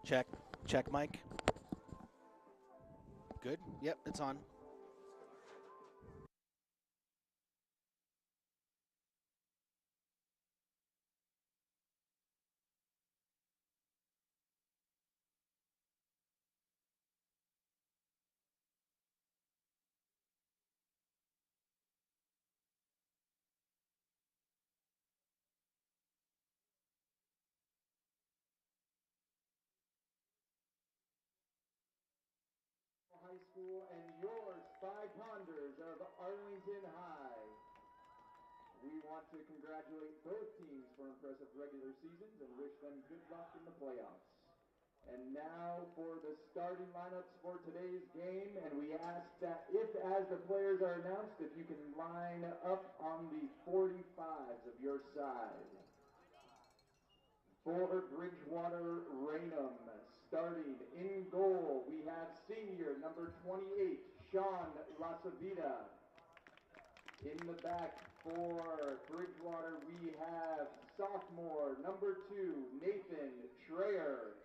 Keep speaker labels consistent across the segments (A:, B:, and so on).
A: Check. Check, Mike. Good. Yep, it's on.
B: High School and your Spy Ponders of Arlington High. We want to congratulate both teams for impressive regular seasons and wish them good luck in the playoffs. And now for the starting lineups for today's game, and we ask that if, as the players are announced, if you can line up on the 45s of your side. For Bridgewater-Raynham, starting in goal, we have senior number 28, Sean Lasavita. In the back for Bridgewater, we have sophomore number 2, Nathan Traer.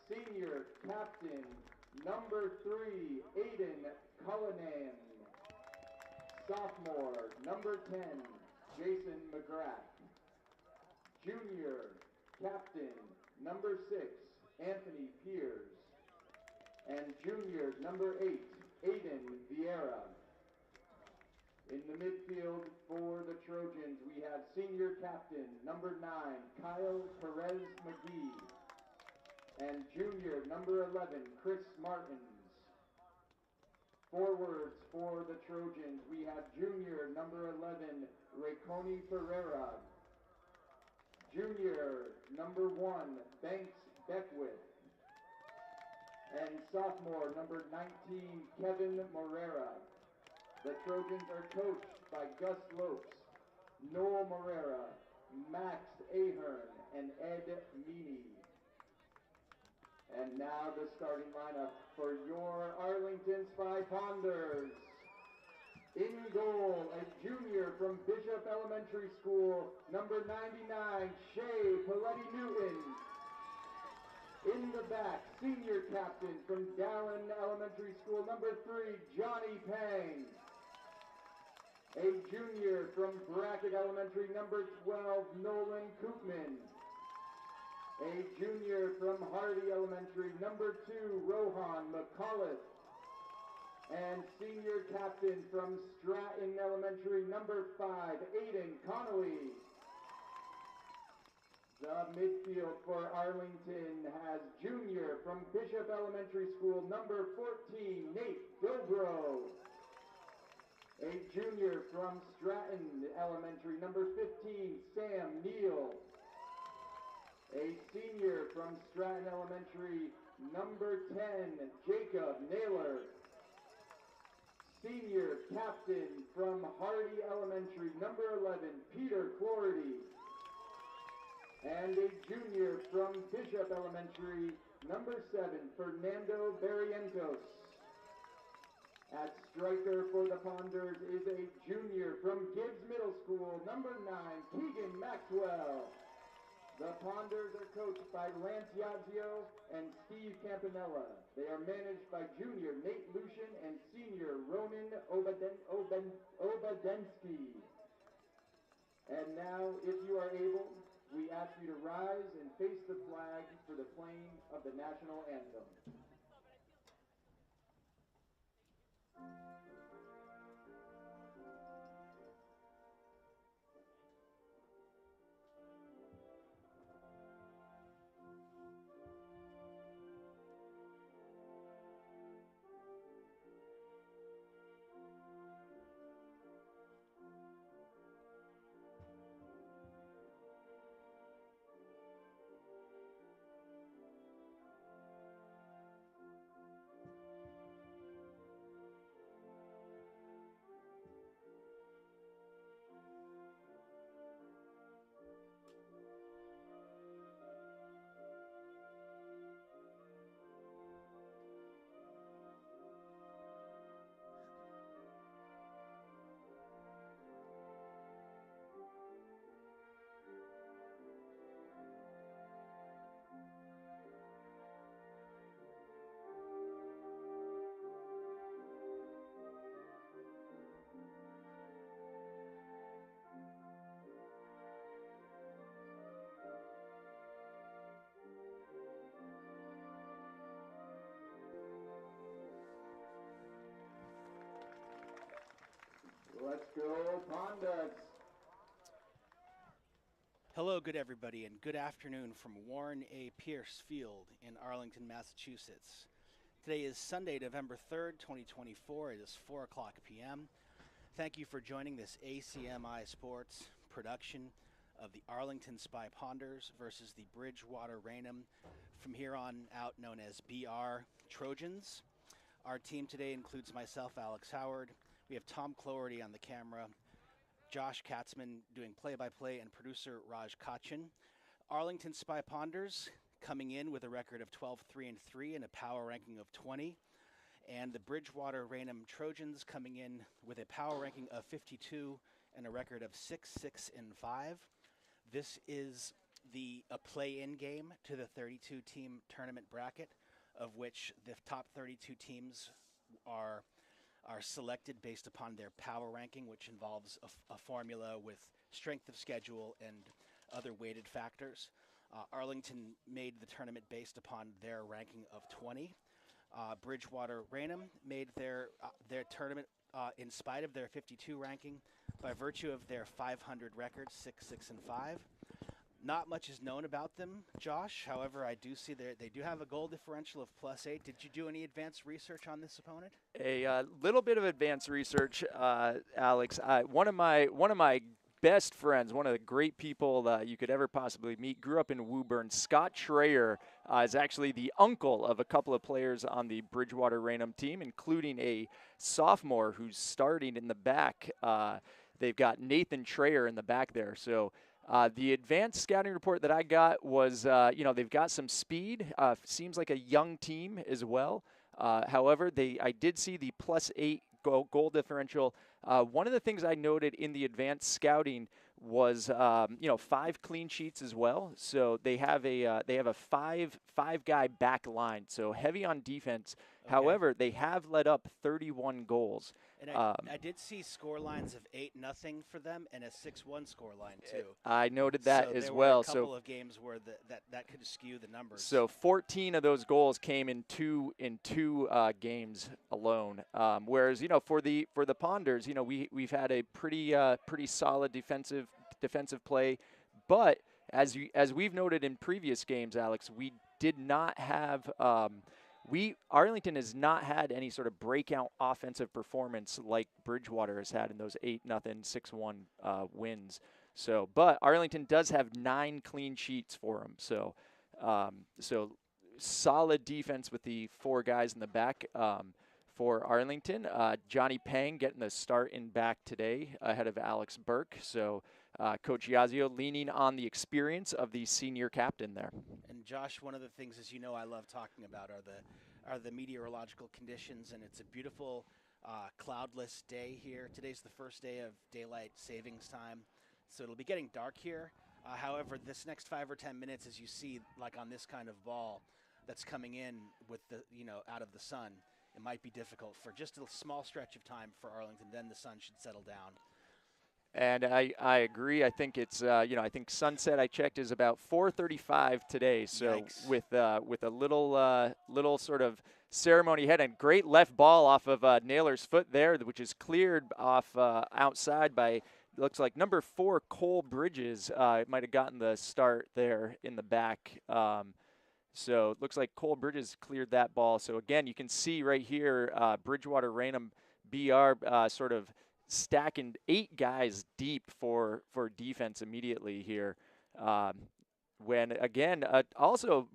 B: Senior captain number 3, Aiden Cullinan. Sophomore number 10, Jason McGrath. Junior captain number 6, Anthony Piers. And junior number 8, Aiden Vieira. In the midfield for the Trojans, we have senior captain number 9, Kyle Perez McGee. And junior number 11, Chris Martins. Forwards for the Trojans, we have junior number 11, Rayconi Ferreira. Junior number 1, Banks Beckwith. And sophomore number 19, Kevin Morera. The Trojans are coached by Gus Lopes, Noel Morera, Max Ahern, and Ed Meany. And now the starting lineup for your Arlington Spy Ponders. In goal, a junior from Bishop Elementary School, number 99, Shay Paletti Newton. In the back, senior captain from Dallin Elementary School, number 3, Johnny Pang. A junior from Brackett Elementary, number 12, Nolan Koopman. A junior from Hardy Elementary, number 2, Rohan McAuliffe. And senior captain from Stratton Elementary, number 5, Aiden Connolly. The midfield for Arlington has junior from Bishop Elementary School, number 14, Nate Dobro. A junior from Stratton Elementary, number 15, Sam Neal. A senior from Stratton Elementary, number 10, Jacob Naylor. Senior captain from Hardy Elementary, number 11, Peter Cloherty. And a junior from Bishop Elementary, number 7, Fernando Barrientos. At striker for the Ponders is a junior from Gibbs Middle School, number 9, Keegan Maxwell. The Ponders are coached by Lance Yazio and Steve Campanella. They are managed by junior Nate Lucian and senior Ronan Obadensky. And now, if you are able, we ask you to rise and face the flag for the playing of the national anthem. Let's go Pandas.
A: Hello, good everybody, and good afternoon from Warren A. Pierce Field in Arlington, Massachusetts. Today is Sunday, November 3rd, 2024. It is 4 o'clock p.m. Thank you for joining this ACMi Sports production of the Arlington Spy Ponders versus the Bridgewater-Raynham, from here on out known as BR Trojans. Our team today includes myself, Alex Howard. We have Tom Cloherty on the camera, Josh Katzman doing play-by-play, and producer Raj Kachin. Arlington Spy Ponders coming in with a record of 12-3-3 and a power ranking of 20. And the Bridgewater-Raynham Trojans coming in with a power ranking of 52 and a record of 6-6-5. This is a play-in game to the 32-team tournament bracket, of which the top 32 teams are selected based upon their power ranking, which involves a formula with strength of schedule and other weighted factors. Arlington made the tournament based upon their ranking of 20. Bridgewater-Raynham made their tournament in spite of their 52 ranking by virtue of their 500 record, 6-6-5. Not much is known about them, Josh. However, I do see they do have a goal differential of +8. Did you do any advanced research on this opponent?
C: A little bit of advanced research, Alex. One of my best friends, one of the great people that you could ever possibly meet, grew up in Woburn. Scott Schreier is actually the uncle of a couple of players on the Bridgewater-Raynham team, including a sophomore who's starting in the back. They've got Nathan Schreier in the back there. So the advanced scouting report that I got was, they've got some speed. Seems like a young team as well. However, I did see the +8 goal differential. One of the things I noted in the advanced scouting was 5 clean sheets as well. So they have a five guy back line, so heavy on defense. Okay. However, they have let up 31 goals.
A: And I did see score lines of 8-0 for them and a 6-1 score line too.
C: I noted that as well.
A: So there were a couple of games where that could skew the numbers.
C: So 14 of those goals came in two games alone. Whereas for the Ponders, we've had a pretty solid defensive play, but as we've noted in previous games, Alex, we did not have. Arlington has not had any sort of breakout offensive performance like Bridgewater has had in those 8-0, 6-1 wins. So, but Arlington does have 9 clean sheets for them. So, solid defense with the 4 guys in the back for Arlington. Johnny Pang getting the start in back today ahead of Alex Burke. So, Coach Yazio leaning on the experience of the senior captain there. And
A: Josh, one of the things, as you know, I love talking about are the meteorological conditions, and it's a beautiful cloudless day here. Today's the first day of daylight savings time, so it'll be getting dark here. However, this next 5 or 10 minutes, as you see, like on this kind of ball that's coming in with the out of the sun, it might be difficult for just a small stretch of time for Arlington. Then the sun should settle down.
C: And I agree. I think it's I think sunset I checked is about 4:35 today. So yikes. with a little sort of ceremony ahead, and great left ball off of Naylor's foot there, which is cleared off outside by looks like number 4 Cole Bridges. Might have gotten the start there in the back. So it looks like Cole Bridges cleared that ball. So again, you can see right here Bridgewater-Raynham BR sort of stacking 8 guys deep for defense immediately here. When again, also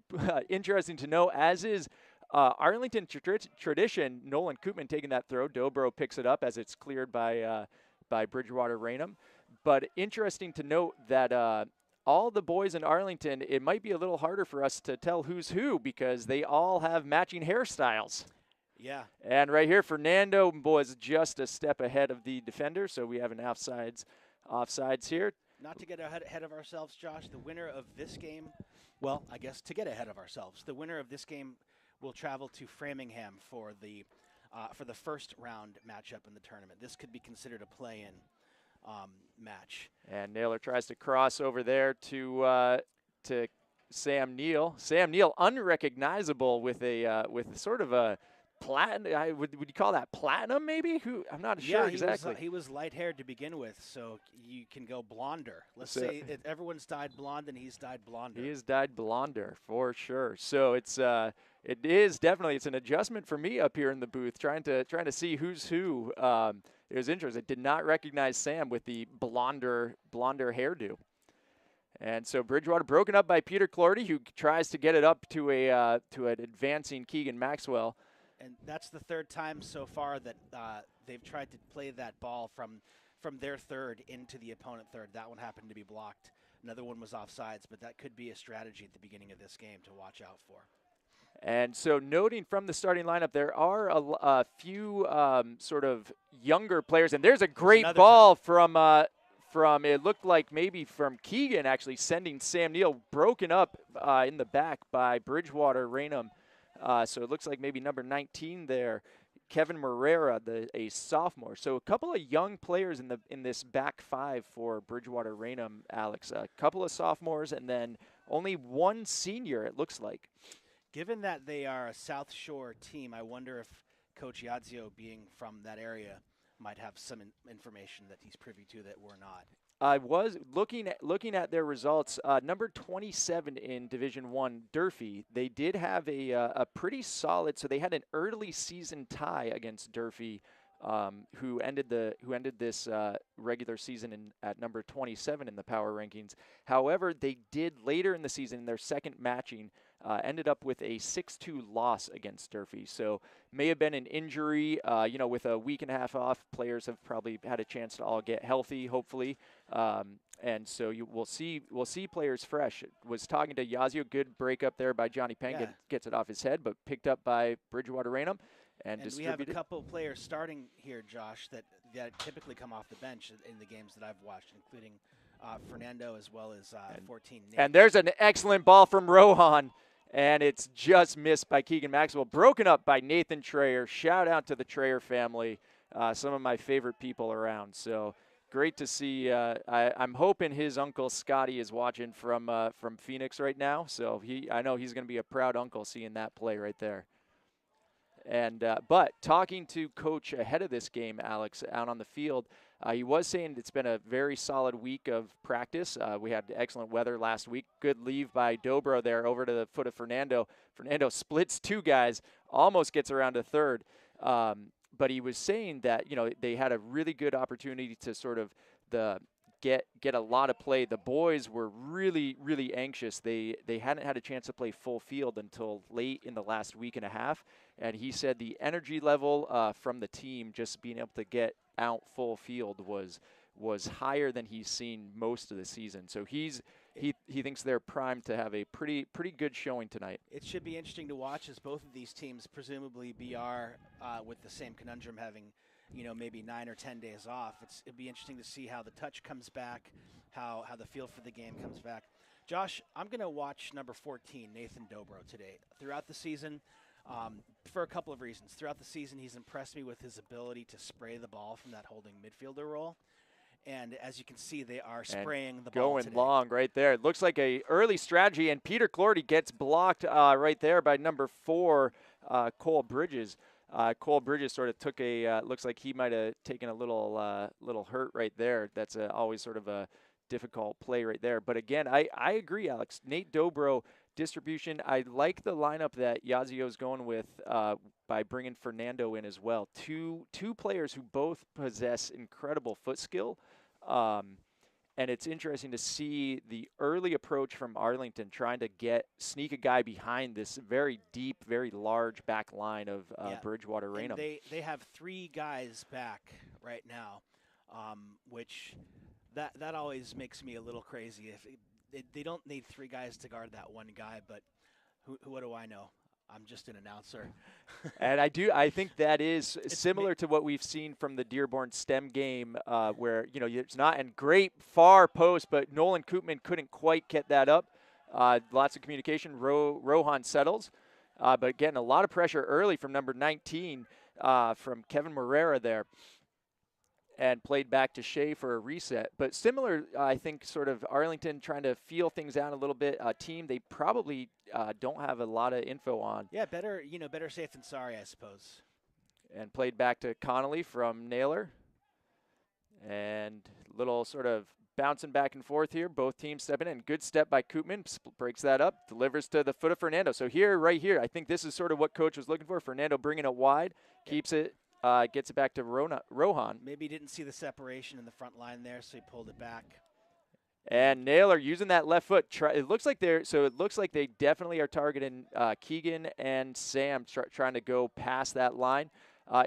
C: interesting to know, as is Arlington tradition, Nolan Koopman taking that throw. Dobro picks it up as it's cleared by Bridgewater-Raynham. But interesting to note that all the boys in Arlington, it might be a little harder for us to tell who's who because they all have matching hairstyles.
A: Yeah.
C: And right here, Fernando was just a step ahead of the defender, so we have an offsides here.
A: Not to get ahead of ourselves, Josh, the winner of this game, well, I guess to get ahead of ourselves, the winner of this game will travel to Framingham for the first round matchup in the tournament. This could be considered a play-in match.
C: And Naylor tries to cross over there to Sam Neal. Sam Neal unrecognizable with sort of a platinum. Would you call that platinum? Maybe? I'm not sure exactly.
A: He was light-haired to begin with, so you can go blonder. Let's say that everyone's dyed blonde, and he's dyed blonder.
C: He is dyed blonder for sure. So it is definitely an adjustment for me up here in the booth, trying to see who's who. It was interesting. I did not recognize Sam with the blonder hairdo. And so Bridgewater broken up by Peter Cloherty, who tries to get it up to an advancing Keegan Maxwell.
A: And that's the third time so far that they've tried to play that ball from their third into the opponent third. That one happened to be blocked. Another one was offsides, but that could be a strategy at the beginning of this game to watch out for.
C: And so noting from the starting lineup, there are a few sort of younger players. And there's a great ball from it looked like maybe from Keegan, actually sending Sam Neal broken up in the back by Bridgewater-Raynham. So it looks like maybe number 19 there, Kevin Morera, a sophomore. So a couple of young players in this back five for Bridgewater-Raynham, Alex. A couple of sophomores and then only one senior, it looks like.
A: Given that they are a South Shore team, I wonder if Coach Iazio, being from that area, might have some information that he's privy to that we're not.
C: I was looking at their results. Number 27 in Division I, Durfee. They did have a pretty solid. So they had an early season tie against Durfee, who ended this regular season at number 27 in the power rankings. However, they did later in the season, in their second matching, ended up with a 6-2 loss against Durfee. So may have been an injury. With a week and a half off, players have probably had a chance to all get healthy, hopefully. And so we'll see players fresh. Was talking to Yazio, good breakup there by Johnny Penn, gets it off his head, but picked up by Bridgewater-Raynham. And
A: we have a couple of players starting here, Josh, that typically come off the bench in the games that I've watched, including Fernando as well as 14. Nate.
C: And there's an excellent ball from Rohan. And it's just missed by Keegan Maxwell. Broken up by Nathan Trayer. Shout out to the Trayer family. Some of my favorite people around. So great to see. I'm hoping his uncle Scotty is watching from Phoenix right now. So I know he's going to be a proud uncle seeing that play right there. And but talking to Coach ahead of this game, Alex, out on the field, he was saying it's been a very solid week of practice. We had excellent weather last week. Good leave by Dobro there over to the foot of Fernando. Fernando splits two guys, almost gets around to third. But he was saying that, they had a really good opportunity to sort of get a lot of play. The boys were really, really anxious. They hadn't had a chance to play full field until late in the last week and a half. And he said the energy level from the team just being able to get out full field was higher than he's seen most of the season. So he thinks they're primed to have a pretty good showing tonight.
A: It should be interesting to watch as both of these teams, presumably BR with the same conundrum, having maybe 9 or 10 days off. It'd be interesting to see how the touch comes back, how the feel for the game comes back. Josh, I'm going to watch number 14, Nathan Dobro, today. Throughout the season, for a couple of reasons. Throughout the season, he's impressed me with his ability to spray the ball from that holding midfielder role. And as you can see, they are spraying the ball
C: going
A: today.
C: Long right there. It looks like a early strategy, and Peter Cloherty gets blocked right there by number 4, Cole Bridges. Cole Bridges sort of took looks like he might have taken a little hurt right there. That's always sort of a difficult play right there. But again, I agree, Alex. Nate Dobro, distribution. I like the lineup that Yazio's going with by bringing Fernando in as well. Two players who both possess incredible foot skill. And it's interesting to see the early approach from Arlington trying to sneak a guy behind this very deep, very large back line of Bridgewater-Raynham.
A: They have 3 guys back right now, which that always makes me a little crazy. If they don't need 3 guys to guard that one guy, but what do I know? I'm just an announcer.
C: And I think that is similar to what we've seen from the Dearborn STEM game, where it's not in great far post, but Nolan Koopman couldn't quite get that up. Lots of communication. Rohan settles, but getting a lot of pressure early from number 19 from Kevin Morera there. and played back to Shea for a reset. But similar, I think, sort of Arlington trying to feel things out a little bit. A team they probably don't have a lot of info on.
A: Yeah, better safe than sorry, I suppose.
C: And played back to Connolly from Naylor. And little sort of bouncing back and forth here. Both teams stepping in. Good step by Koopman. Breaks that up. Delivers to the foot of Fernando. So here, right here, I think this is sort of what Coach was looking for. Fernando bringing it wide. Keeps it. Gets it back to Rohan.
A: Maybe he didn't see the separation in the front line there, so he pulled it back.
C: And Naylor using that left foot. It looks like they definitely are targeting Keegan and Sam, trying to go past that line.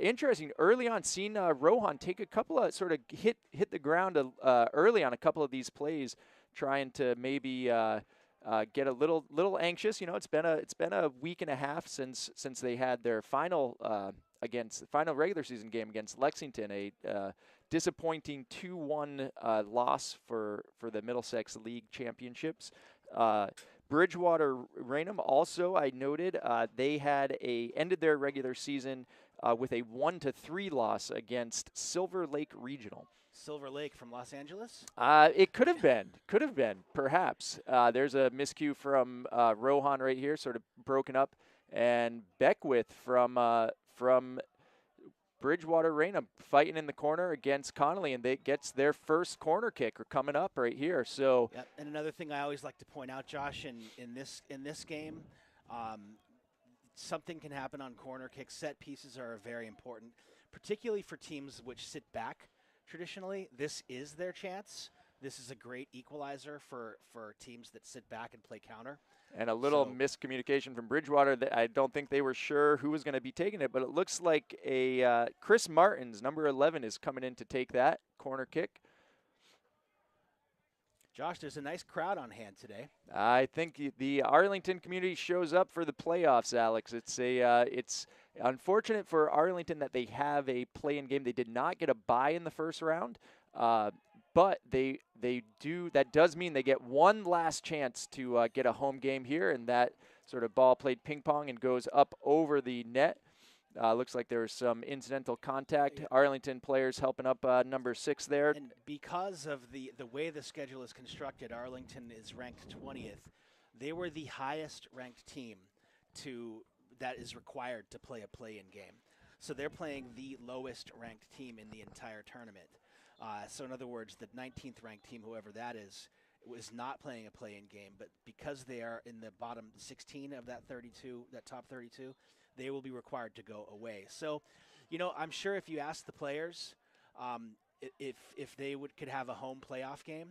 C: Interesting. Early on, seen Rohan take a couple of sort of hit the ground early on a couple of these plays, trying to maybe get a little anxious. You know, it's been a week and a half since they had their final regular season game against Lexington, a disappointing 2-1 loss for the Middlesex League Championships. Bridgewater-Raynham also, I noted, they had ended their regular season with a 1-3 loss against Silver Lake Regional.
A: Silver Lake from Los Angeles?
C: It could have been, perhaps. There's a miscue from Rohan right here, sort of broken up, and Beckwith from Bridgewater-Raynham fighting in the corner against Connolly, and they gets their first corner kick coming up right here. So,
A: yep. And another thing I always like to point out, Josh, in this game, something can happen on corner kicks. Set pieces are very important, particularly for teams which sit back traditionally. This is their chance. This is a great equalizer for teams that sit back and play counter.
C: And a little miscommunication from Bridgewater. I don't think they were sure who was going to be taking it, but it looks like Chris Martins, number 11, is coming in to take that corner kick.
A: Josh, there's a nice crowd on hand today.
C: I think the Arlington community shows up for the playoffs, Alex. It's unfortunate for Arlington that they have a play-in game. They did not get a bye in the first round, but they do. That does mean they get one last chance to get a home game here, and that sort of ball played ping pong and goes up over the net. Looks like there was some incidental contact. Arlington players helping up number 6 there.
A: And because of the way the schedule is constructed, Arlington is ranked 20th. They were the highest ranked team that is required to play a play-in game. So they're playing the lowest ranked team in the entire tournament. So in other words, the 19th ranked team, whoever that is not playing a play-in game. But because they are in the bottom 16 of that top 32, they will be required to go away. So, I'm sure if you ask the players if they could have a home playoff game,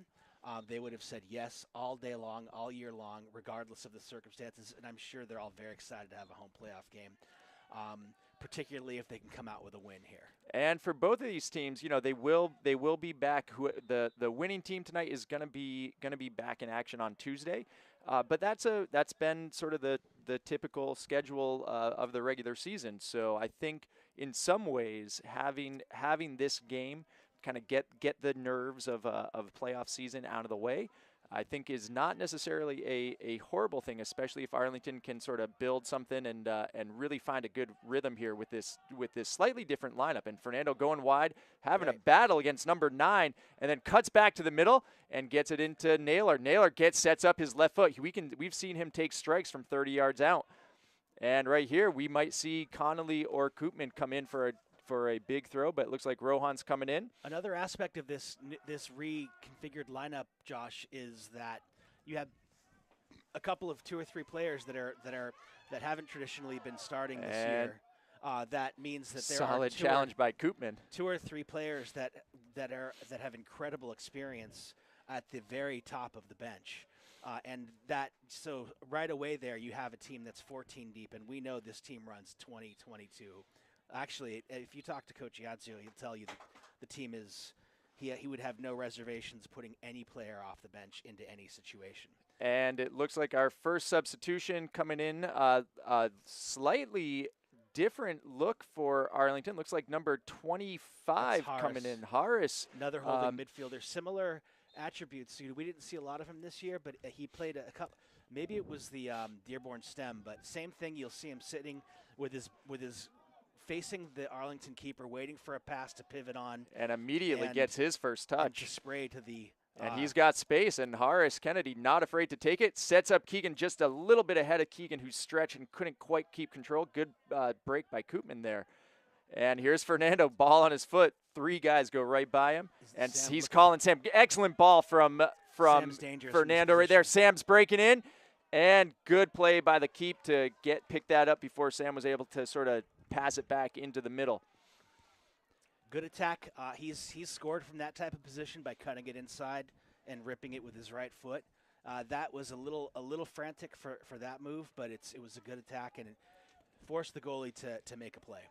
A: they would have said yes all day long, all year long, regardless of the circumstances. And I'm sure they're all very excited to have a home playoff game, particularly if they can come out with a win here.
C: And for both of these teams, they will be back. The winning team tonight is going to be back in action on Tuesday. But that's been sort of the typical schedule of the regular season. So I think in some ways having this game kind of get the nerves of a playoff season out of the way, I think is not necessarily a horrible thing, especially if Arlington can sort of build something and really find a good rhythm here with this slightly different lineup. And Fernando going wide, having a battle against number 9, and then cuts back to the middle and gets it into Naylor. Naylor sets up his left foot. We've seen him take strikes from 30 yards out. And right here, we might see Connolly or Koopman come in for a big throw, but it looks like Rohan's coming in.
A: Another aspect of this reconfigured lineup, Josh, is that you have a couple of 2 or 3 players that haven't traditionally been starting this year. That means that there
C: solid
A: are
C: challenge by Koopman.
A: 2 or 3 players that have incredible experience at the very top of the bench. So right away there, you have a team that's 14 deep, and we know this team runs 20, 22. Actually, if you talk to Coach Iazio, he'll tell you the team is he would have no reservations putting any player off the bench into any situation.
C: And it looks like our first substitution coming in, slightly different look for Arlington. Looks like number 25 coming in, Harris.
A: Another holding midfielder, similar attributes. We didn't see a lot of him this year, but he played a couple. Maybe it was the Dearborn Stem, but same thing. You'll see him sitting with his facing the Arlington keeper, waiting for a pass to pivot on.
C: And immediately gets his first touch.
A: And to spray to the...
C: And he's got space, and Horace Kennedy not afraid to take it. Sets up Keegan just a little bit ahead of Keegan, who's stretched and couldn't quite keep control. Good break by Koopman there. And here's Fernando, ball on his foot. 3 guys go right by him, and he's calling Sam. Excellent ball from Fernando right there. Sam's breaking in, and good play by the keep to pick that up before Sam was able to sort of pass it back into the middle.
A: Good attack. He's scored from that type of position by cutting it inside and ripping it with his right foot. That was a little frantic for that move, but it was a good attack, and it forced the goalie to make a play.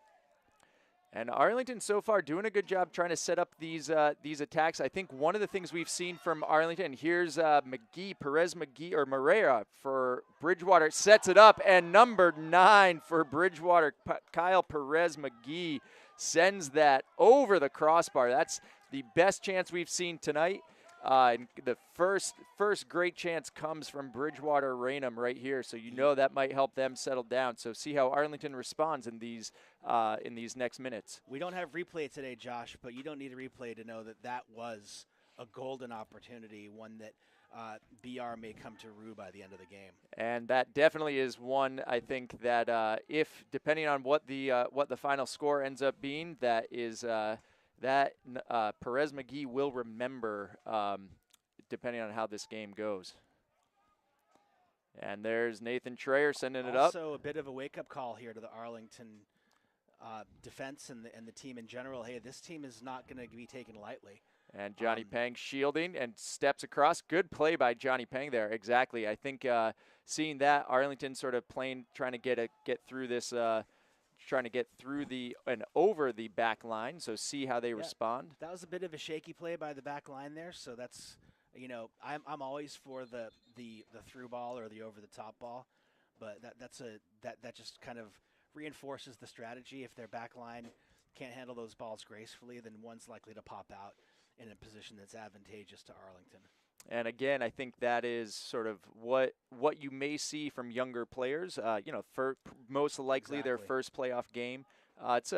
C: And Arlington so far doing a good job trying to set up these attacks. I think one of the things we've seen from Arlington, here's Perez McGee, or Moreira for Bridgewater, sets it up, and number 9 for Bridgewater, Kyle Perez McGee, sends that over the crossbar. That's the best chance we've seen tonight. And the first great chance comes from Bridgewater-Raynham right here, so you know that might help them settle down. So see how Arlington responds in these next minutes.
A: We don't have replay today, Josh, but you don't need a replay to know that was a golden opportunity, one that BR may come to rue by the end of the game. And
C: that definitely is one, I think, that if, depending on what the final score ends up being, that is that Perez McGee will remember, depending on how this game goes. And there's Nathan Trayer sending it up.
A: Also a bit of a wake-up call here to the Arlington defense and the team in general. Hey, this team is not going to be taken lightly.
C: And Johnny Pang shielding and steps across. Good play by Johnny Pang there. Exactly. I think seeing that, Arlington sort of trying to get through this, trying to get through and over the back line. So see how they respond. That was a bit of a shaky play by the back line there. So that's, I'm always for the through ball or the over the top ball, but that just kind of reinforces the strategy. If their back line can't handle those balls gracefully, then one's likely to pop out in a position that's advantageous to Arlington. And again, I think that is sort of what you may see from younger players. For most likely their first playoff game. It's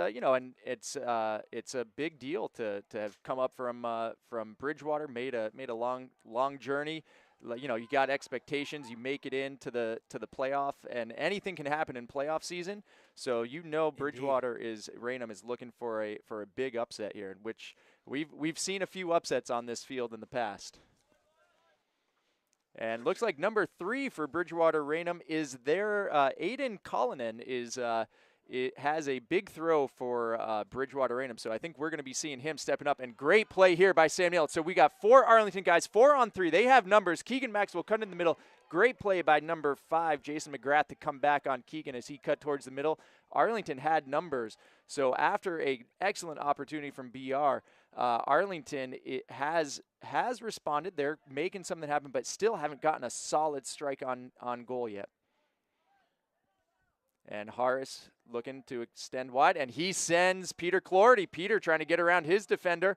C: a big deal to have come up from Bridgewater, made a long journey. You got expectations. You make it into the playoff, and anything can happen in playoff season. So Bridgewater-Raynham is looking for a big upset here, in which we've seen a few upsets on this field in the past. And looks like number 3 for Bridgewater-Raynham is there. Aiden Cullinan has a big throw for Bridgewater-Raynham. So I think we're going to be seeing him stepping up. And great play here by Sam Neal. So we got 4 Arlington guys, 4 on 3. They have numbers. Keegan Maxwell cut in the middle. Great play by number 5, Jason McGrath, to come back on Keegan as he cut towards the middle. Arlington had numbers. So after a excellent opportunity from BR, Arlington has responded. They're making something happen, but still haven't gotten a solid strike on goal yet. And Horace looking to extend wide, and he sends Peter Cloherty. Peter trying to get around his defender,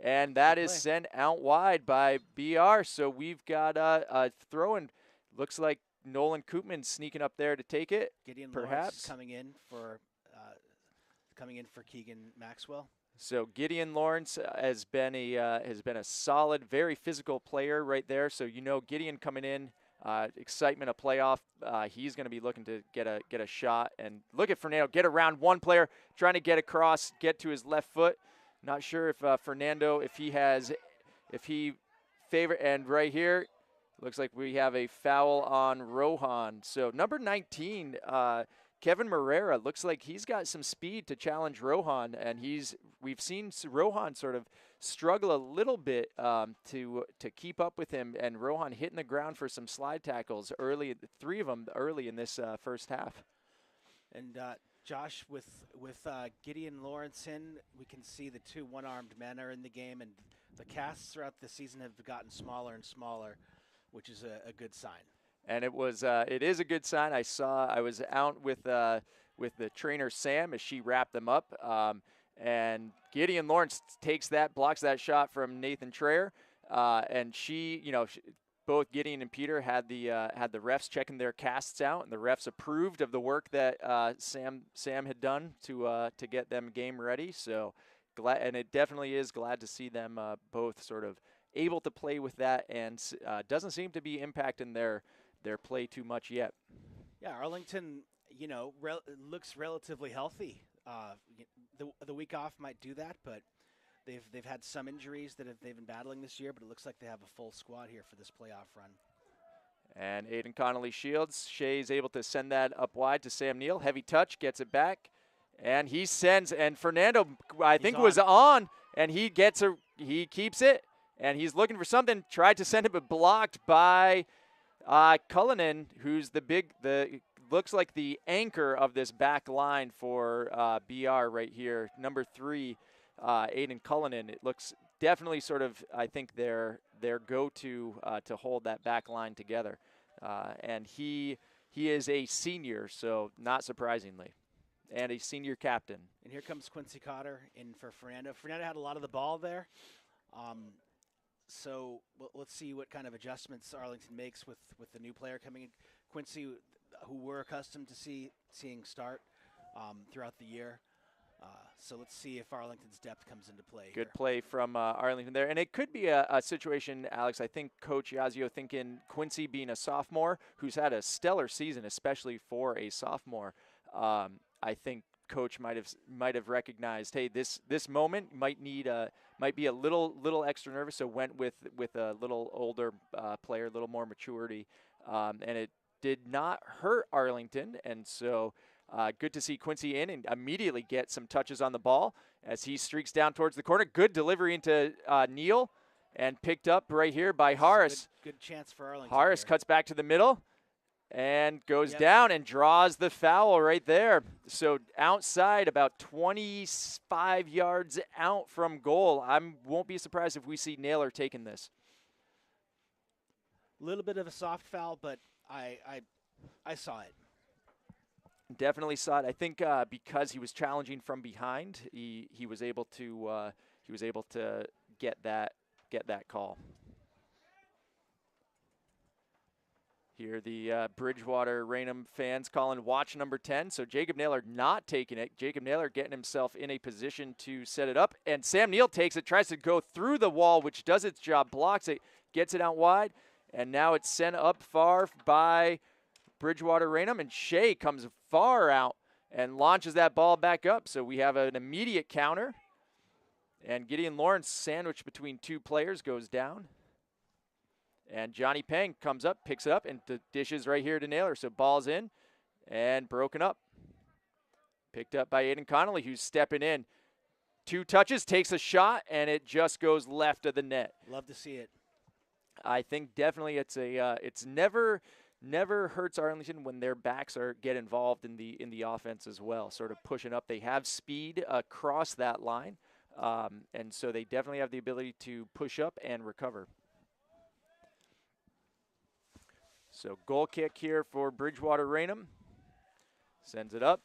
C: and that is sent out wide by BR. So we've got a throw, and looks like Nolan Koopman sneaking up there to take it.
A: Gideon
C: perhaps
A: Lawrence coming in for Keegan Maxwell.
C: So Gideon Lawrence has been a solid, very physical player right there. So Gideon coming in, excitement of playoff. He's going to be looking to get a shot. And look at Fernando get around one player, trying to get across, get to his left foot. Not sure if Fernando, if he favor, and right here, looks like we have a foul on Rohan. So number 19, Kevin Moreira, looks like he's got some speed to challenge Rohan, and we've seen Rohan sort of struggle a little bit to keep up with him, and Rohan hitting the ground for some slide tackles early, 3 of them early in this first half. And Josh, with Gideon Lawrence in, we can see the 2 one-armed men are in the game, and the casts throughout the season have gotten smaller and smaller, which is a good sign. And it is a good sign. I was out with the trainer Sam as she wrapped them up, and Gideon Lawrence blocks that shot from Nathan Trayer, and both Gideon and Peter had the refs checking their casts out, and the refs approved of the work that Sam had done to get them game ready. So glad, and it definitely is glad to see them both sort of able to play with that, and doesn't seem to be impacting their play too much yet.
A: Yeah, Arlington, looks relatively healthy. The week off might do that, but they've had some injuries that they've been battling this year, but it looks like they have a full squad here for this playoff run.
C: And Aiden Connolly shields. Shea's able to send that up wide to Sam Neal. Heavy touch, gets it back, and he sends. And Fernando, I think, was on, and he keeps it, and he's looking for something. Tried to send it, but blocked by Cullinan, who's looks like the anchor of this back line for BR right here, number 3. Aiden Cullinan. It looks definitely sort of, I think, their go-to to hold that back line together. And he is a senior, so not surprisingly, and a senior captain.
A: And here comes Quincy Cotter in for Fernando. Fernando had a lot of the ball there. So let's see what kind of adjustments Arlington makes with the new player coming in. Quincy, who we're accustomed to seeing start throughout the year. So let's see if Arlington's depth comes into play.
C: Good play from Arlington there. And it could be a situation, Alex, I think Coach Yazio thinking Quincy being a sophomore who's had a stellar season, especially for a sophomore. I think Coach might have recognized, hey, this moment might be a little extra nervous, so went with a little older player, a little more maturity. And it did not hurt Arlington, and so good to see Quincy in and immediately get some touches on the ball as he streaks down towards the corner. Good delivery into Neal, and picked up right here by Harris.
A: Good chance for Arlington.
C: Harris cuts back to the middle and goes down and draws the foul right there. So outside, about 25 yards out from goal. I won't be surprised if we see Naylor taking this.
A: A little bit of a soft foul, but I saw it.
C: Definitely saw it. I think because he was challenging from behind, he was able to get that call. Here the Bridgewater-Raynham fans calling watch number 10. So Jacob Naylor not taking it. Jacob Naylor getting himself in a position to set it up, and Sam Neal takes it, tries to go through the wall, which does its job, blocks it, gets it out wide, and now it's sent up far by Bridgewater-Raynham, and Shea comes far out and launches that ball back up. So we have an immediate counter, and Gideon Lawrence, sandwiched between two players, goes down. And Johnny Peng comes up, picks it up, and dishes right here to Naylor. So ball's in and broken up. Picked up by Aiden Connolly, who's stepping in. 2 touches, takes a shot, and it just goes left of the net.
A: Love to see it.
C: I think definitely it's never hurts Arlington when their backs get involved in the offense as well, sort of pushing up. They have speed across that line, and so they definitely have the ability to push up and recover. So goal kick here for Bridgewater-Raynham. Sends it up.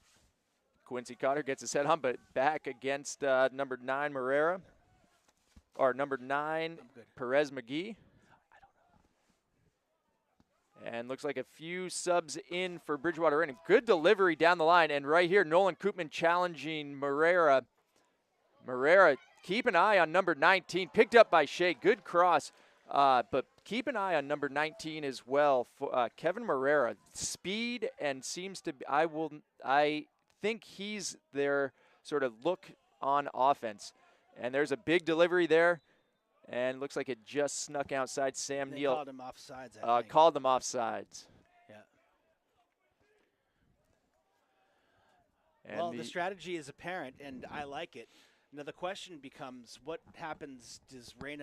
C: Quincy Cotter gets his head on, but back against number 9 Morera, or number 9 Perez McGee. And looks like a few subs in for Bridgewater-Raynham. Good delivery down the line. And right here, Nolan Koopman challenging Morera. Morera, keep an eye on number 19. Picked up by Shea. Good cross. But keep an eye on number 19 as well. For, Kevin Morera. Speed and seems to be, I think he's their sort of look on offense. And there's a big delivery there. And looks like it just snuck outside. Sam Neal
A: called him offsides, I think.
C: Called them offsides.
A: Yeah.
C: And
A: well, the strategy is apparent, and I like it. Now the question becomes, what happens? Does BR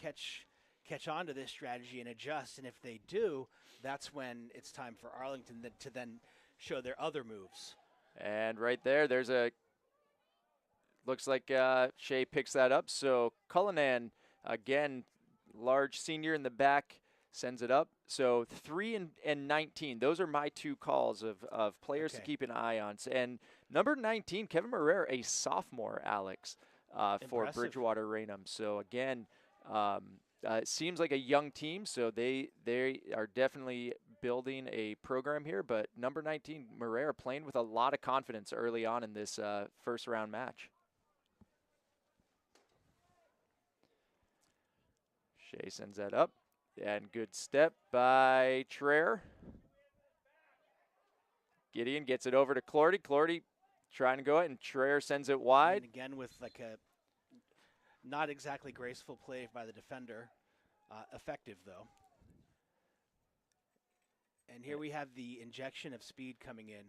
A: catch on to this strategy and adjust? And if they do, that's when it's time for Arlington to then show their other moves.
C: And right there's a. Looks like Shea picks that up. So Cullinan, again, large senior in the back, sends it up. So 3 and 19. Those are my 2 calls of players to keep an eye on. And number 19, Kevin Morera, a sophomore, Alex, for Bridgewater-Raynham. So again, It seems like a young team, so they are definitely building a program here. But number 19, MIAA, playing with a lot of confidence early on in this first round match. Shea sends that up, and good step by Traer. Gideon gets it over to Cloherty. Cloherty trying to go it, and Traer sends it wide.
A: And again with like a not exactly graceful play by the defender. Effective, though. And here we have the injection of speed coming in.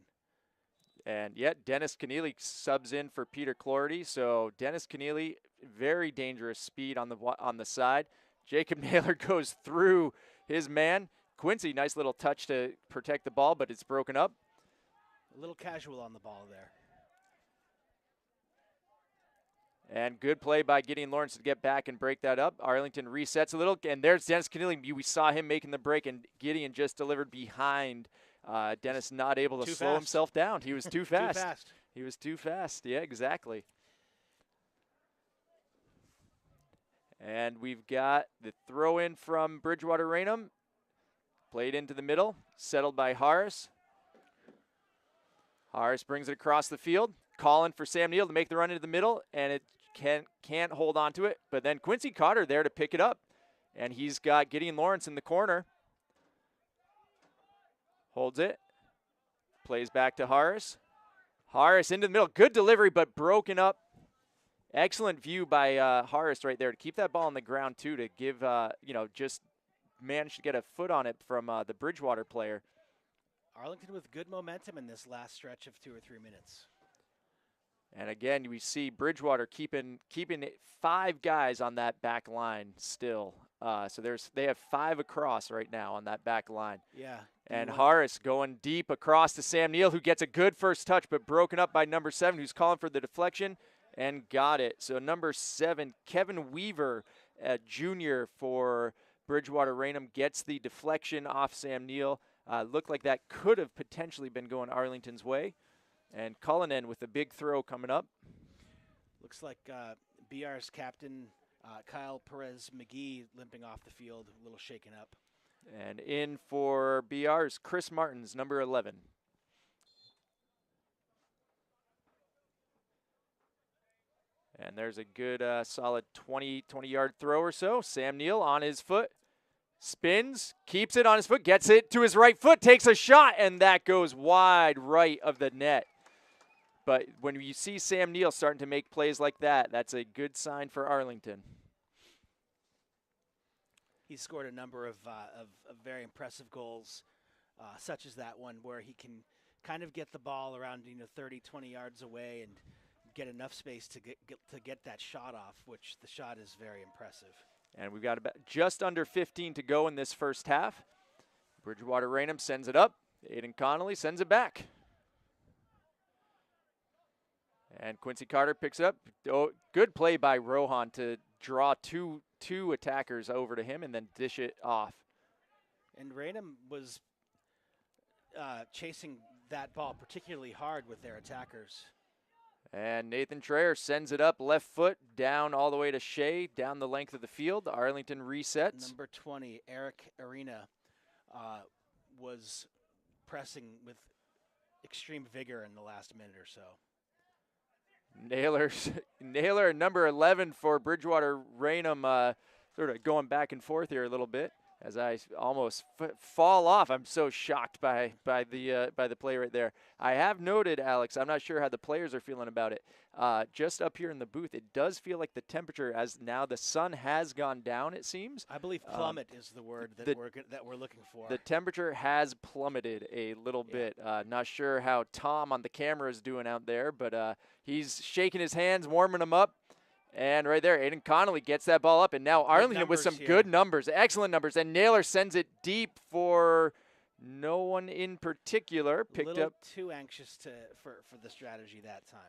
C: And yet Dennis Keneally subs in for Peter Cloherty. So Dennis Keneally, very dangerous speed on the side. Jacob Naylor goes through his man. Quincy, nice little touch to protect the ball, but it's broken up.
A: A little casual on the ball there.
C: And good play by Gideon Lawrence to get back and break that up. Arlington resets a little, and there's Dennis Keneally. We saw him making the break, and Gideon just delivered behind. Dennis not able to slow himself down. He was too fast.
A: Too fast.
C: He was too fast. Yeah, exactly. And we've got the throw in from Bridgewater-Raynham. Played into the middle, settled by Harris. Harris brings it across the field. Calling for Sam Neal to make the run into the middle, and it can't hold on to it. But then Quincy Cotter there to pick it up. And he's got Gideon Lawrence in the corner. Holds it. Plays back to Harris. Harris into the middle. Good delivery, but broken up. Excellent view by Harris right there to keep that ball on the ground, too, to give, just managed to get a foot on it from the Bridgewater player.
A: Arlington with good momentum in this last stretch of 2 or 3 minutes.
C: And again, we see Bridgewater keeping 5 guys on that back line still. So they have 5 across right now on that back line.
A: Yeah.
C: And Harris going deep across to Sam Neal, who gets a good first touch, but broken up by number 7, who's calling for the deflection, and got it. So number 7, Kevin Weaver, junior for Bridgewater-Raynham, gets the deflection off Sam Neal. Looked like that could have potentially been going Arlington's way. And Cullinan with a big throw coming up.
A: Looks like BR's captain, Kyle Perez-McGee, limping off the field, a little shaken up.
C: And in for BR's Chris Martins, number 11. And there's a good solid 20-yard throw or so. Sam Neal on his foot. Spins, keeps it on his foot, gets it to his right foot, takes a shot, and that goes wide right of the net. But when you see Sam Neal starting to make plays like that, that's a good sign for Arlington.
A: He scored a number of very impressive goals, such as that one where he can kind of get the ball around 30, 20 yards away and get enough space to get that shot off, which the shot is very impressive.
C: And we've got about just under 15 to go in this first half. Bridgewater-Raynham sends it up. Aiden Connolly sends it back. And Quincy Cotter picks it up. Oh, good play by Rohan to draw two attackers over to him and then dish it off.
A: And Raynham was chasing that ball particularly hard with their attackers.
C: And Nathan Traer sends it up, left foot, down all the way to Shea, down the length of the field. Arlington resets.
A: Number 20, Eric Arena, was pressing with extreme vigor in the last minute or so.
C: Naylor, number 11 for Bridgewater-Raynham, sort of going back and forth here a little bit as I almost fall off. I'm so shocked by the play right there. I have noted, Alex, I'm not sure how the players are feeling about it. Just up here in the booth, it does feel like the temperature, as now the sun has gone down, it seems.
A: I believe plummet is the word that we're looking for.
C: The temperature has plummeted a little bit. Not sure how Tom on the camera is doing out there, but he's shaking his hands, warming them up. And right there, Aiden Connolly gets that ball up, and now Arlington with some good numbers, excellent numbers. And Naylor sends it deep for no one in particular.
A: Picked up too anxious for the strategy that time.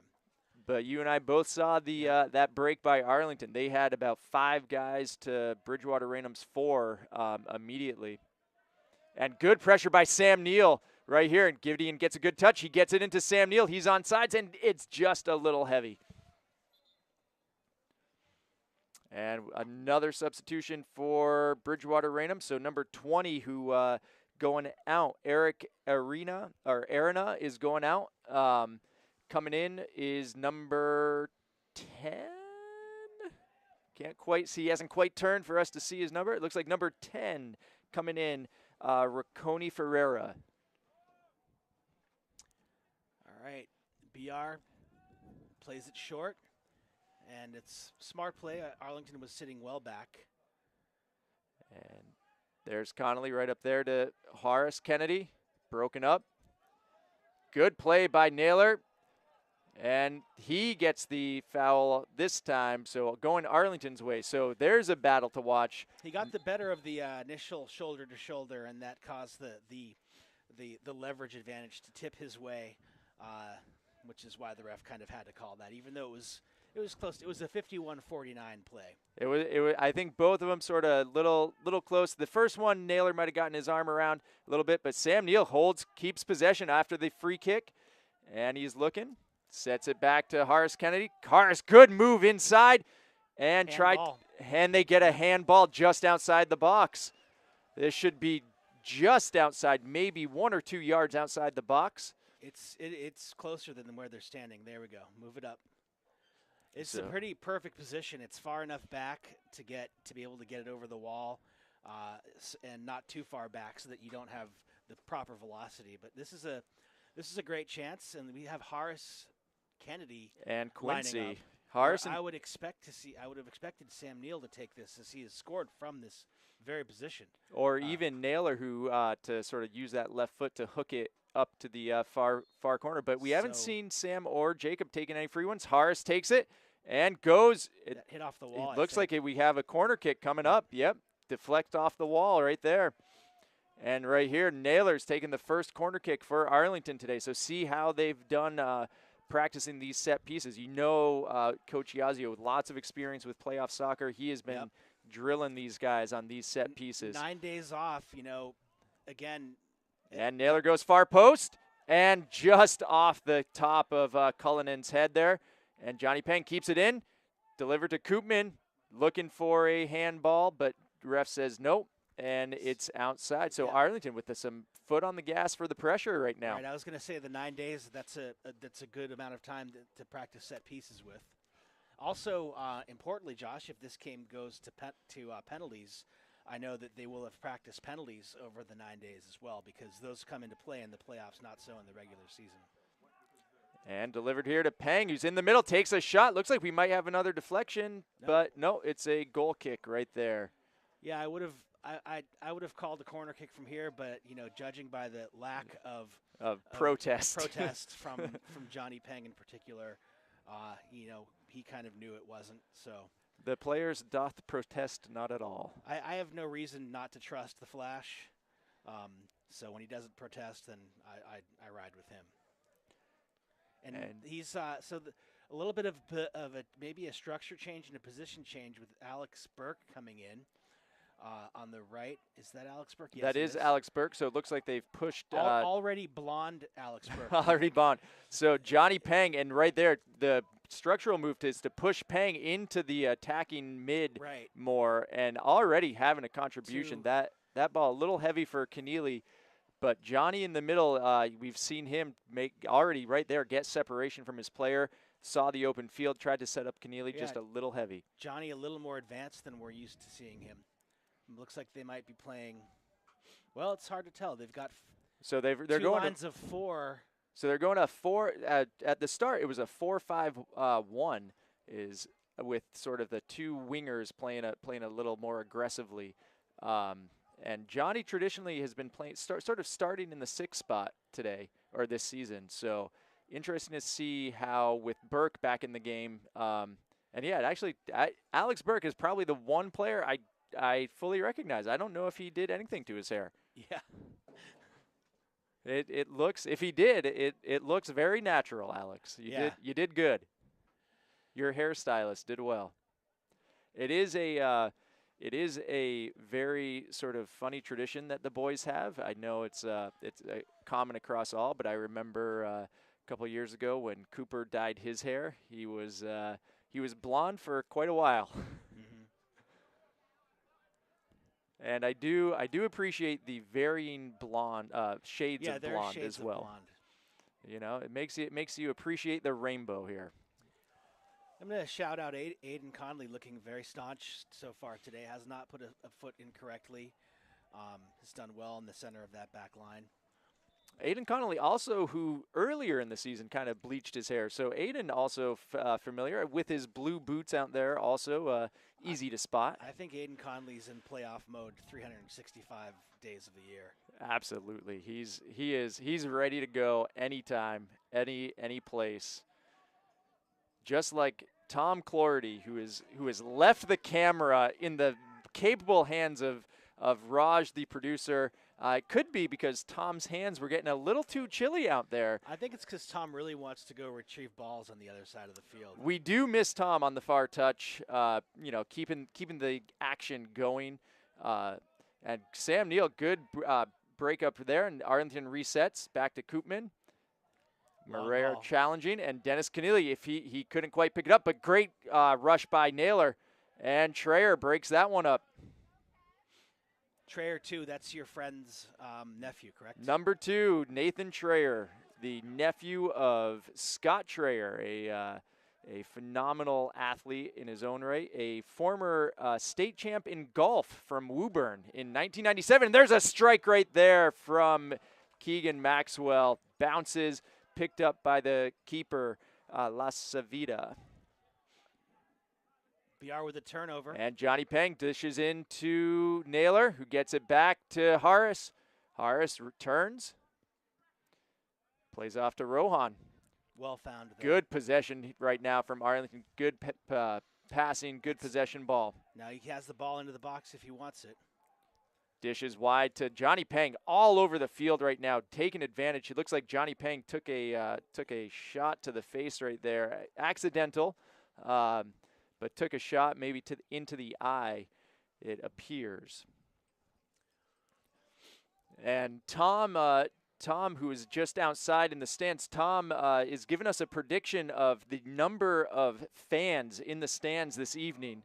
C: But you and I both saw the that break by Arlington. They had about 5 guys to Bridgewater-Raynham's 4 immediately. And good pressure by Sam Neal right here. And Gideon gets a good touch. He gets it into Sam Neal. He's on sides, and it's just a little heavy. And another substitution for Bridgewater-Raynham. So number 20 who going out, Eric Arena is going out. Coming in is number 10. Can't quite see. He hasn't quite turned for us to see his number. It looks like number 10 coming in, Racconi Ferreira.
A: All right. BR plays it short. And it's smart play. Arlington was sitting well back.
C: And there's Connolly right up there to Horace Kennedy. Broken up. Good play by Naylor. And he gets the foul this time, so going Arlington's way. So there's a battle to watch.
A: He got the better of the initial shoulder-to-shoulder, and that caused the leverage advantage to tip his way, which is why the ref kind of had to call that, even though it was close. It was a 51-49 play. It
C: was. I think both of them sort of little close. The first one, Naylor might have gotten his arm around a little bit, but Sam Neal keeps possession after the free kick, and he's looking, sets it back to Horace Kennedy. Horace, good move inside, and they get a handball just outside the box. This should be just outside, maybe 1 or 2 yards outside the box.
A: It's closer than where they're standing. There we go. Move it up. It's a pretty perfect position. It's far enough back to be able to get it over the wall, and not too far back so that you don't have the proper velocity. But this is a great chance, and we have Horace Kennedy
C: and Quincy.
A: Horace. I would have expected Sam Neal to take this, as he has scored from this very position.
C: Or even Naylor, who to sort of use that left foot to hook it up to the far corner. But we haven't seen Sam or Jacob taking any free ones. Horace takes it and goes. It
A: hit off the wall.
C: It looks like we have a corner kick coming up. Yep, deflect off the wall right there. And right here, Naylor's taking the first corner kick for Arlington today. So see how they've done practicing these set pieces. Coach Yazio, with lots of experience with playoff soccer, he has been drilling these guys on these set pieces.
A: 9 days off, again.
C: And Naylor goes far post, and just off the top of Cullinan's head there. And Johnny Peng keeps it in, delivered to Koopman, looking for a handball, but ref says nope, and it's outside. So Arlington with some foot on the gas for the pressure right now.
A: Right, I was going to say the 9 days, that's a good amount of time to practice set pieces with. Also, importantly, Josh, if this game goes to penalties, I know that they will have practiced penalties over the 9 days as well, because those come into play in the playoffs, not so in the regular season.
C: And delivered here to Peng, who's in the middle, takes a shot. Looks like we might have another deflection, but no, it's a goal kick right there.
A: Yeah, I would have called a corner kick from here, but judging by the lack of
C: protest
A: from Johnny Peng in particular, he kind of knew it wasn't. So.
C: The players doth protest not at all.
A: I have no reason not to trust the Flash. So when he doesn't protest, then I ride with him. And he's a little bit of maybe a structure change and a position change with Alex Burke coming in on the right. Is that Alex Burke? Yes,
C: that is Alex Burke. So it looks like they've pushed
A: already blonde Alex Burke.
C: Already blonde. So Johnny Peng, and right there the structural move is to push Peng into the attacking mid more, and already having a contribution. That ball a little heavy for Keneally, but Johnny in the middle, we've seen him already right there get separation from his player, saw the open field, tried to set up Keneally, just a little heavy.
A: Johnny a little more advanced than we're used to seeing him. It looks like they might be playing, well, it's hard to tell. They've got
C: they're
A: two
C: going
A: lines of four.
C: So they're going to 4 at the start. It was a 4-5-1, is with sort of the two wingers playing a little more aggressively. And Johnny traditionally has been playing sort of starting in the 6th spot today or this season. So interesting to see how with Burke back in the game. And yeah, actually, Alex Burke is probably the one player I fully recognize. I don't know if he did anything to his hair.
A: Yeah.
C: It looks, if he did, it looks very natural, Alex. You did good. Your hairstylist did well. It is a very sort of funny tradition that the boys have. I know it's common across all, but I remember a couple of years ago when Cooper dyed his hair. He was blonde for quite a while.
A: Mm-hmm.
C: And I do appreciate the varying blonde shades of blonde
A: shades
C: as well.
A: Of blonde.
C: You know, it makes you appreciate the rainbow here.
A: I'm going to shout out Aiden Conley, looking very staunch so far today. Has not put a foot incorrectly. Has done well in the center of that back line.
C: Aiden Connolly also, who earlier in the season kind of bleached his hair. So Aiden also familiar with his blue boots out there, also easy to spot.
A: I think Aiden Conley's in playoff mode 365 days of the year.
C: Absolutely. He's ready to go anytime, any place. Just like Tom Cloherty, who has left the camera in the capable hands of Raj, the producer. It could be because Tom's hands were getting a little too chilly out there.
A: I think it's because Tom really wants to go retrieve balls on the other side of the field.
C: We do miss Tom on the far touch, you know, keeping the action going. And Sam Neal, good break up there, and Arlington resets back to Koopman. Marrero challenging, and Dennis Keneally, if he couldn't quite pick it up, but great rush by Naylor, and Trayer breaks that one up.
A: Trayer, too, that's your friend's nephew, correct?
C: Number 2, Nathan Trayer, the nephew of Scott Trayer, a phenomenal athlete in his own right, a former state champ in golf from Woburn in 1997. And there's a strike right there from Keegan Maxwell. Bounces, picked up by the keeper, La Savita.
A: BR with a turnover.
C: And Johnny Peng dishes into Naylor, who gets it back to Harris. Harris returns. Plays off to Rohan.
A: Well found there.
C: Good possession right now from Arlington. Good passing, good possession ball.
A: Now he has the ball into the box if he wants it.
C: Dishes wide to Johnny Peng, all over the field right now, taking advantage. It looks like Johnny Peng took a shot to the face right there. Accidental. But took a shot maybe into the eye, it appears. And Tom, who is just outside in the stands, Tom is giving us a prediction of the number of fans in the stands this evening.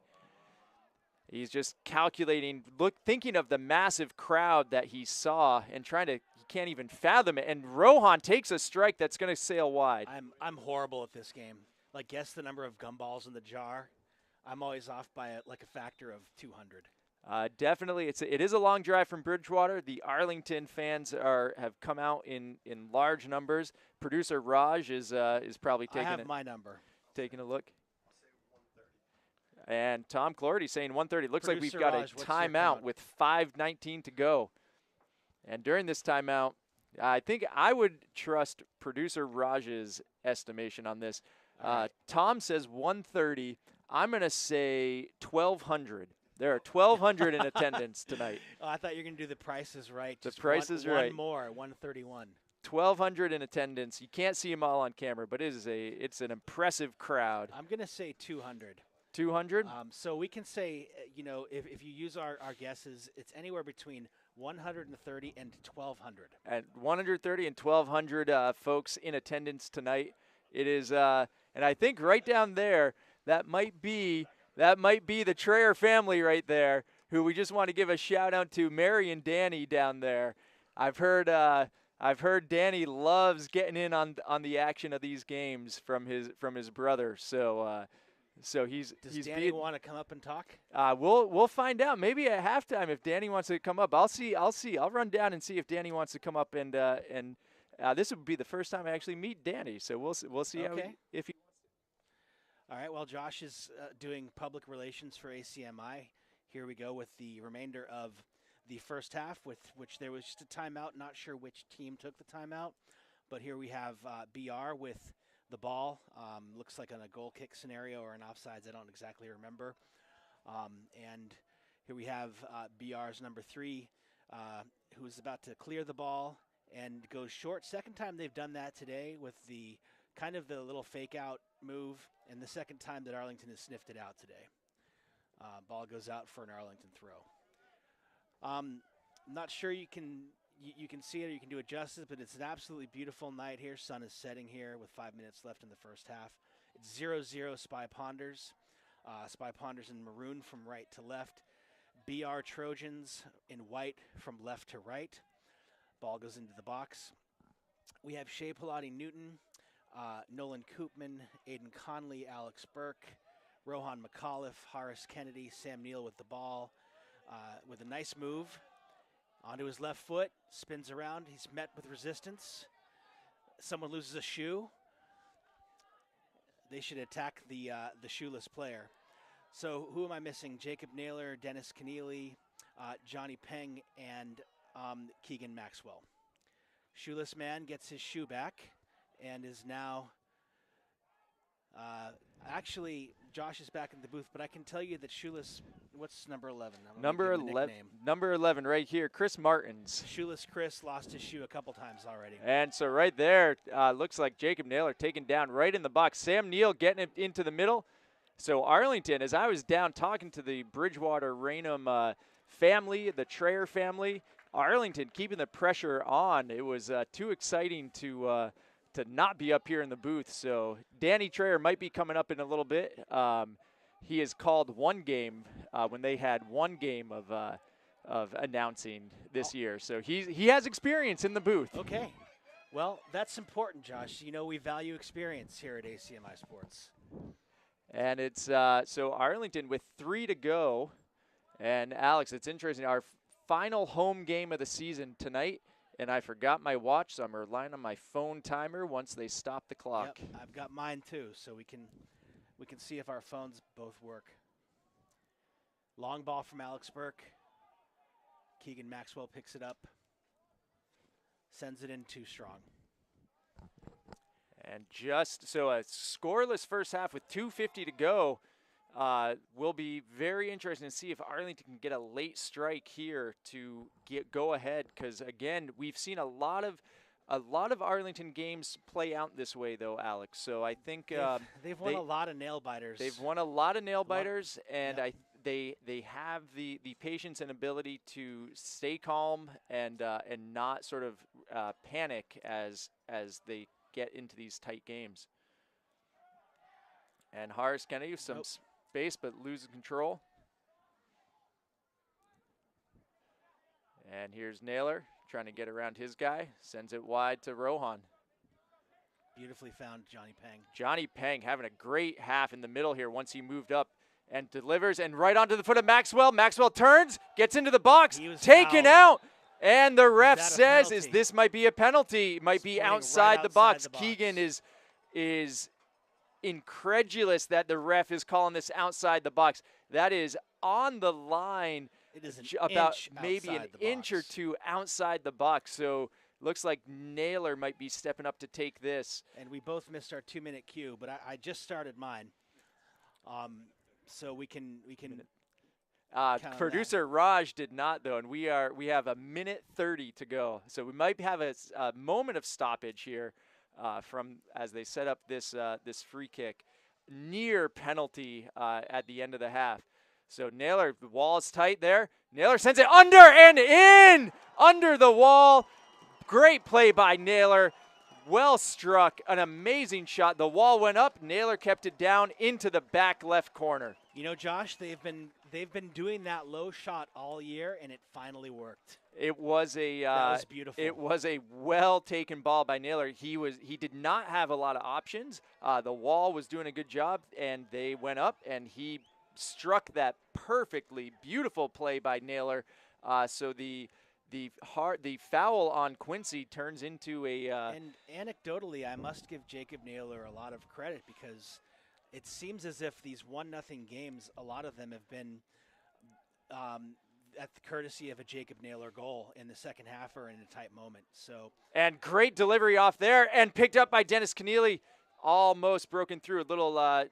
C: He's just calculating, thinking of the massive crowd that he saw and he can't even fathom it. And Rohan takes a strike that's going to sail wide.
A: I'm horrible at this game. Like, guess the number of gumballs in the jar. I'm always off by a factor of 200.
C: Definitely, it is a long drive from Bridgewater. The Arlington fans have come out in large numbers. Producer Raj is probably taking.
A: I have my number.
C: Taking a look. And Tom Cloherty saying 1:30. Looks like we've got
A: Raj,
C: a timeout with 5:19 to go. And during this timeout, I think I would trust producer Raj's estimation on this.
A: Right.
C: Tom says 1:30. I'm going to say 1,200. There are 1,200 in attendance tonight.
A: Oh, I thought you were going to do the Price is Right.
C: The Price is Right.
A: One more, 131.
C: 1,200 in attendance. You can't see them all on camera, but it's an impressive crowd.
A: I'm going to say 200.
C: 200?
A: So we can say, if you use our guesses, it's anywhere between 130 and 1,200.
C: And 130 and 1,200 folks in attendance tonight. It is, and I think right down there, that might be the Trayer family right there, who we just want to give a shout out to, Mary and Danny down there. I've heard Danny loves getting in on the action of these games from his brother. So does
A: Danny want to come up and talk?
C: We'll find out. Maybe at halftime if Danny wants to come up. I'll see. I'll run down and see if Danny wants to come up and this would be the first time I actually meet Danny. So we'll see if he.
A: All right, well, Josh is doing public relations for ACMi. Here we go with the remainder of the first half, with which there was just a timeout. Not sure which team took the timeout, but here we have BR with the ball. Looks like on a goal kick scenario or an offsides. I don't exactly remember. And here we have BR's number 3, who's about to clear the ball and goes short. Second time they've done that today with the kind of the little fake out move, and the second time that Arlington has sniffed it out today. Ball goes out for an Arlington throw. Not sure you can see it or you can do it justice, but it's an absolutely beautiful night here. Sun is setting here with 5 minutes left in the first half. It's 0-0 Spy Ponders. Spy Ponders in maroon from right to left. BR Trojans in white from left to right. Ball goes into the box. We have Shea Pilati-Newton, Nolan Koopman, Aiden Conley, Alex Burke, Rohan McAuliffe, Horace Kennedy, Sam Neal with the ball, with a nice move onto his left foot, spins around. He's met with resistance. Someone loses a shoe. They should attack the shoeless player. So who am I missing? Jacob Naylor, Dennis Keneally, Johnny Peng, and Keegan Maxwell. Shoeless man gets his shoe back and is now actually Josh is back in the booth, but I can tell you that shoeless, what's number 11?
C: Number 11 right here, Chris Martins.
A: Shoeless Chris lost his shoe a couple times already.
C: And so right there, looks like Jacob Naylor taken down right in the box. Sam Neal getting it into the middle. So Arlington, as I was down talking to the Bridgewater-Raynham family, the Trayer family, Arlington keeping the pressure on. It was too exciting to not be up here in the booth. So Danny Trayer might be coming up in a little bit. He has called one game when they had one game of announcing this year. So he has experience in the booth.
A: Okay. Well, that's important, Josh. You know, we value experience here at ACMi Sports.
C: And it's so Arlington with 3 to go. And Alex, it's interesting. Our final home game of the season tonight, and I forgot my watch, so I'm relying on my phone timer once they stop the clock.
A: Yep, I've got mine too, so we can see if our phones both work. Long ball from Alex Burke. Keegan Maxwell picks it up, sends it in too strong.
C: And just so a scoreless first half with 2:50 to go. Will be very interesting to see if Arlington can get a late strike here to go ahead. Because again, we've seen a lot of Arlington games play out this way, though, Alex. So I think
A: they've won a lot of nail biters.
C: They've won a lot of nail biters, and yep. They have the patience and ability to stay calm and not sort of panic as they get into these tight games. And Horace Kennedy with some space, but loses control. And here's Naylor trying to get around his guy. Sends it wide to Rohan.
A: Beautifully found Johnny Peng.
C: Johnny Peng having a great half in the middle here once he moved up and delivers. And right onto the foot of Maxwell. Maxwell turns, gets into the box, taken out. And the ref says this might be a penalty. It might be outside the box. Keegan is incredulous that the ref is calling this outside the box. That is on the line.
A: It is
C: about maybe an inch or two outside the box. So looks like Naylor might be stepping up to take this.
A: And we both missed our 2-minute cue, but I just started mine. So we can
C: producer Raj did not, though, and we have 1:30 to go. So we might have a moment of stoppage here. From as they set up this free kick, near penalty at the end of the half. So Naylor, the wall is tight there. Naylor sends it under and in, under the wall. Great play by Naylor. Well struck, an amazing shot. The wall went up. Naylor kept it down into the back left corner.
A: You know, Josh, they've been doing that low shot all year, and it finally worked.
C: It was that
A: was beautiful.
C: It was a well taken ball by Naylor. He did not have a lot of options. The wall was doing a good job, and they went up, and he struck that perfectly. Beautiful play by Naylor. So the foul on Quincy turns into a.
A: And anecdotally, I must give Jacob Naylor a lot of credit because it seems as if these 1-0 games, a lot of them have been at the courtesy of a Jacob Naylor goal in the second half or in a tight moment. So
C: and great delivery off there and picked up by Dennis Keneally, almost broken through. A little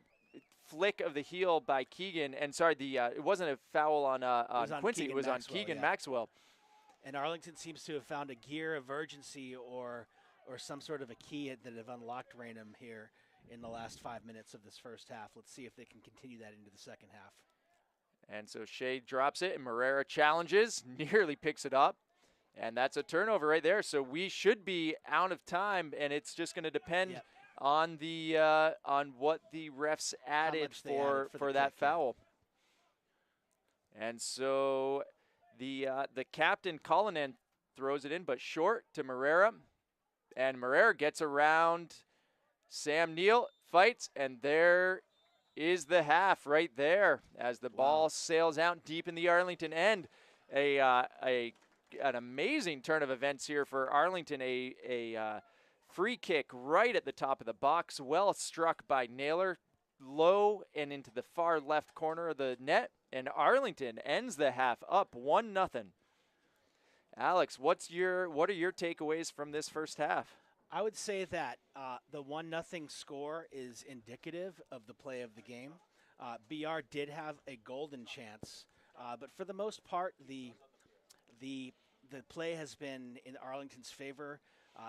C: flick of the heel by Keegan. And sorry, it wasn't a foul on Quincy. It was on Keegan Maxwell.
A: And Arlington seems to have found a gear of urgency or some sort of a key that have unlocked Raynham here in the last 5 minutes of this first half. Let's see if they can continue that into the second half.
C: And so Shea drops it, and Morera challenges, nearly picks it up. And that's a turnover right there. So we should be out of time, and it's just going to depend on the on what the refs added for that foul. And so the captain, Cullinan, throws it in, but short to Marrera. And Marrera gets around Sam Neal, fights, and there is the half right there as the ball sails out deep in the Arlington end. An amazing turn of events here for Arlington. A free kick right at the top of the box, well struck by Naylor, low and into the far left corner of the net, and Arlington ends the half up 1-0. Alex, what are your takeaways from this first half?
A: I would say that the 1-0 score is indicative of the play of the game. BR did have a golden chance, but for the most part, the play has been in Arlington's favor.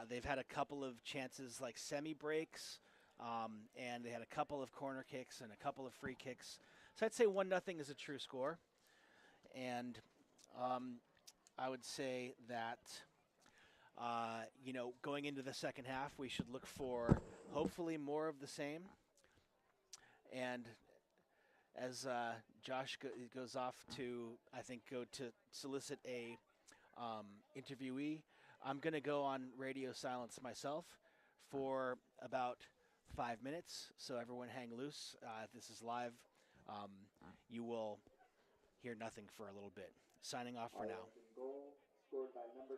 A: They've had a couple of chances like semi-breaks, and they had a couple of corner kicks and a couple of free kicks. So I'd say 1-0 is a true score. And I would say that, going into the second half, we should look for hopefully more of the same. And as Josh goes off to, I think, go to solicit a interviewee, I'm going to go on radio silence myself for about 5 minutes. So everyone hang loose. This is live. You will hear nothing for a little bit. Signing off for now.
B: Goal scored by number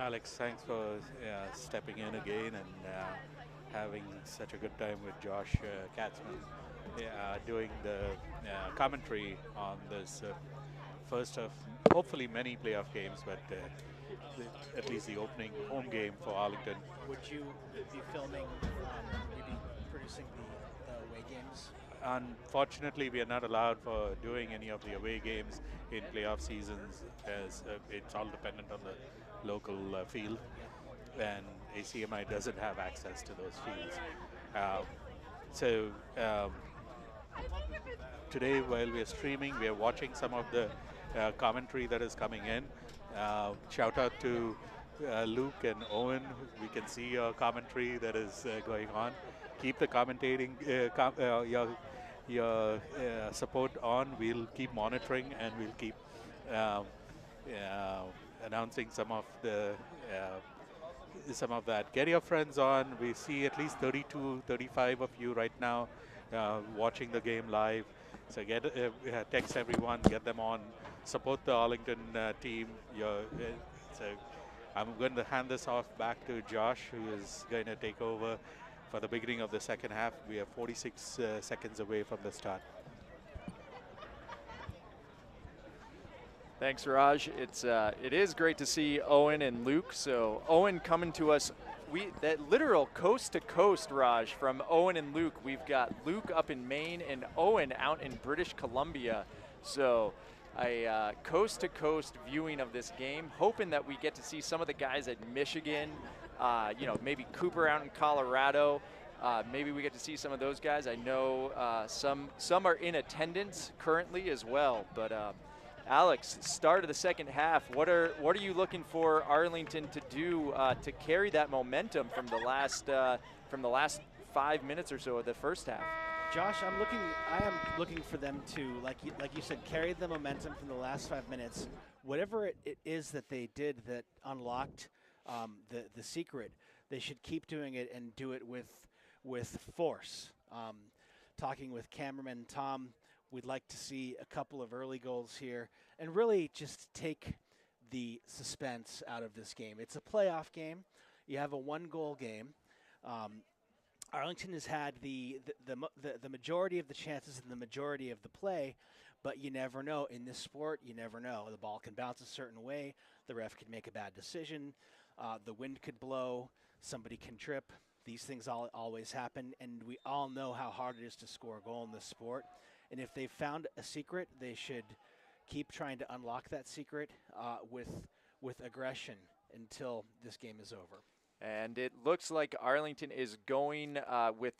D: Alex, thanks for stepping in again and having such a good time with Josh Katzman doing the commentary on this first of hopefully many playoff games, but at least the opening home game for Arlington.
A: Would you be filming, maybe producing the away games?
D: Unfortunately, we are not allowed for doing any of the away games in playoff seasons, as it's all dependent on the local field, and ACMi doesn't have access to those fields. Today, while we are streaming, we are watching some of the commentary that is coming in. Shout out to Luke and Owen. We can see your commentary that is going on. Keep the commentating, your support on. We'll keep monitoring, and we'll keep announcing some of that. Get your friends on. We see at least 32, 35 of you right now watching the game live. So text everyone, get them on, support the Arlington team. So I'm going to hand this off back to Josh, who is going to take over for the beginning of the second half. We are 46 seconds away from the start.
C: Thanks, Raj. It is great to see Owen and Luke. So Owen coming to us, that literal coast to coast, Raj, from Owen and Luke. We've got Luke up in Maine and Owen out in British Columbia. So a coast to coast viewing of this game, hoping that we get to see some of the guys at Michigan, maybe Cooper out in Colorado. Maybe we get to see some of those guys. I know some are in attendance currently as well, but Alex, start of the second half. What are you looking for Arlington to do to carry that momentum from the last 5 minutes or so of the first half?
A: Josh, I am looking for them to, like you said, carry the momentum from the last 5 minutes. Whatever it is that they did that unlocked the secret, they should keep doing it and do it with force. Talking with cameraman Tom, we'd like to see a couple of early goals here and really just take the suspense out of this game. It's a playoff game. You have a one-goal game. Arlington has had the majority of the chances and the majority of the play, but you never know. In this sport, you never know. The ball can bounce a certain way. The ref can make a bad decision. The wind could blow. Somebody can trip. These things always happen, and we all know how hard it is to score a goal in this sport. And if they've found a secret, they should keep trying to unlock that secret with aggression until this game is over.
C: And it looks like Arlington is going with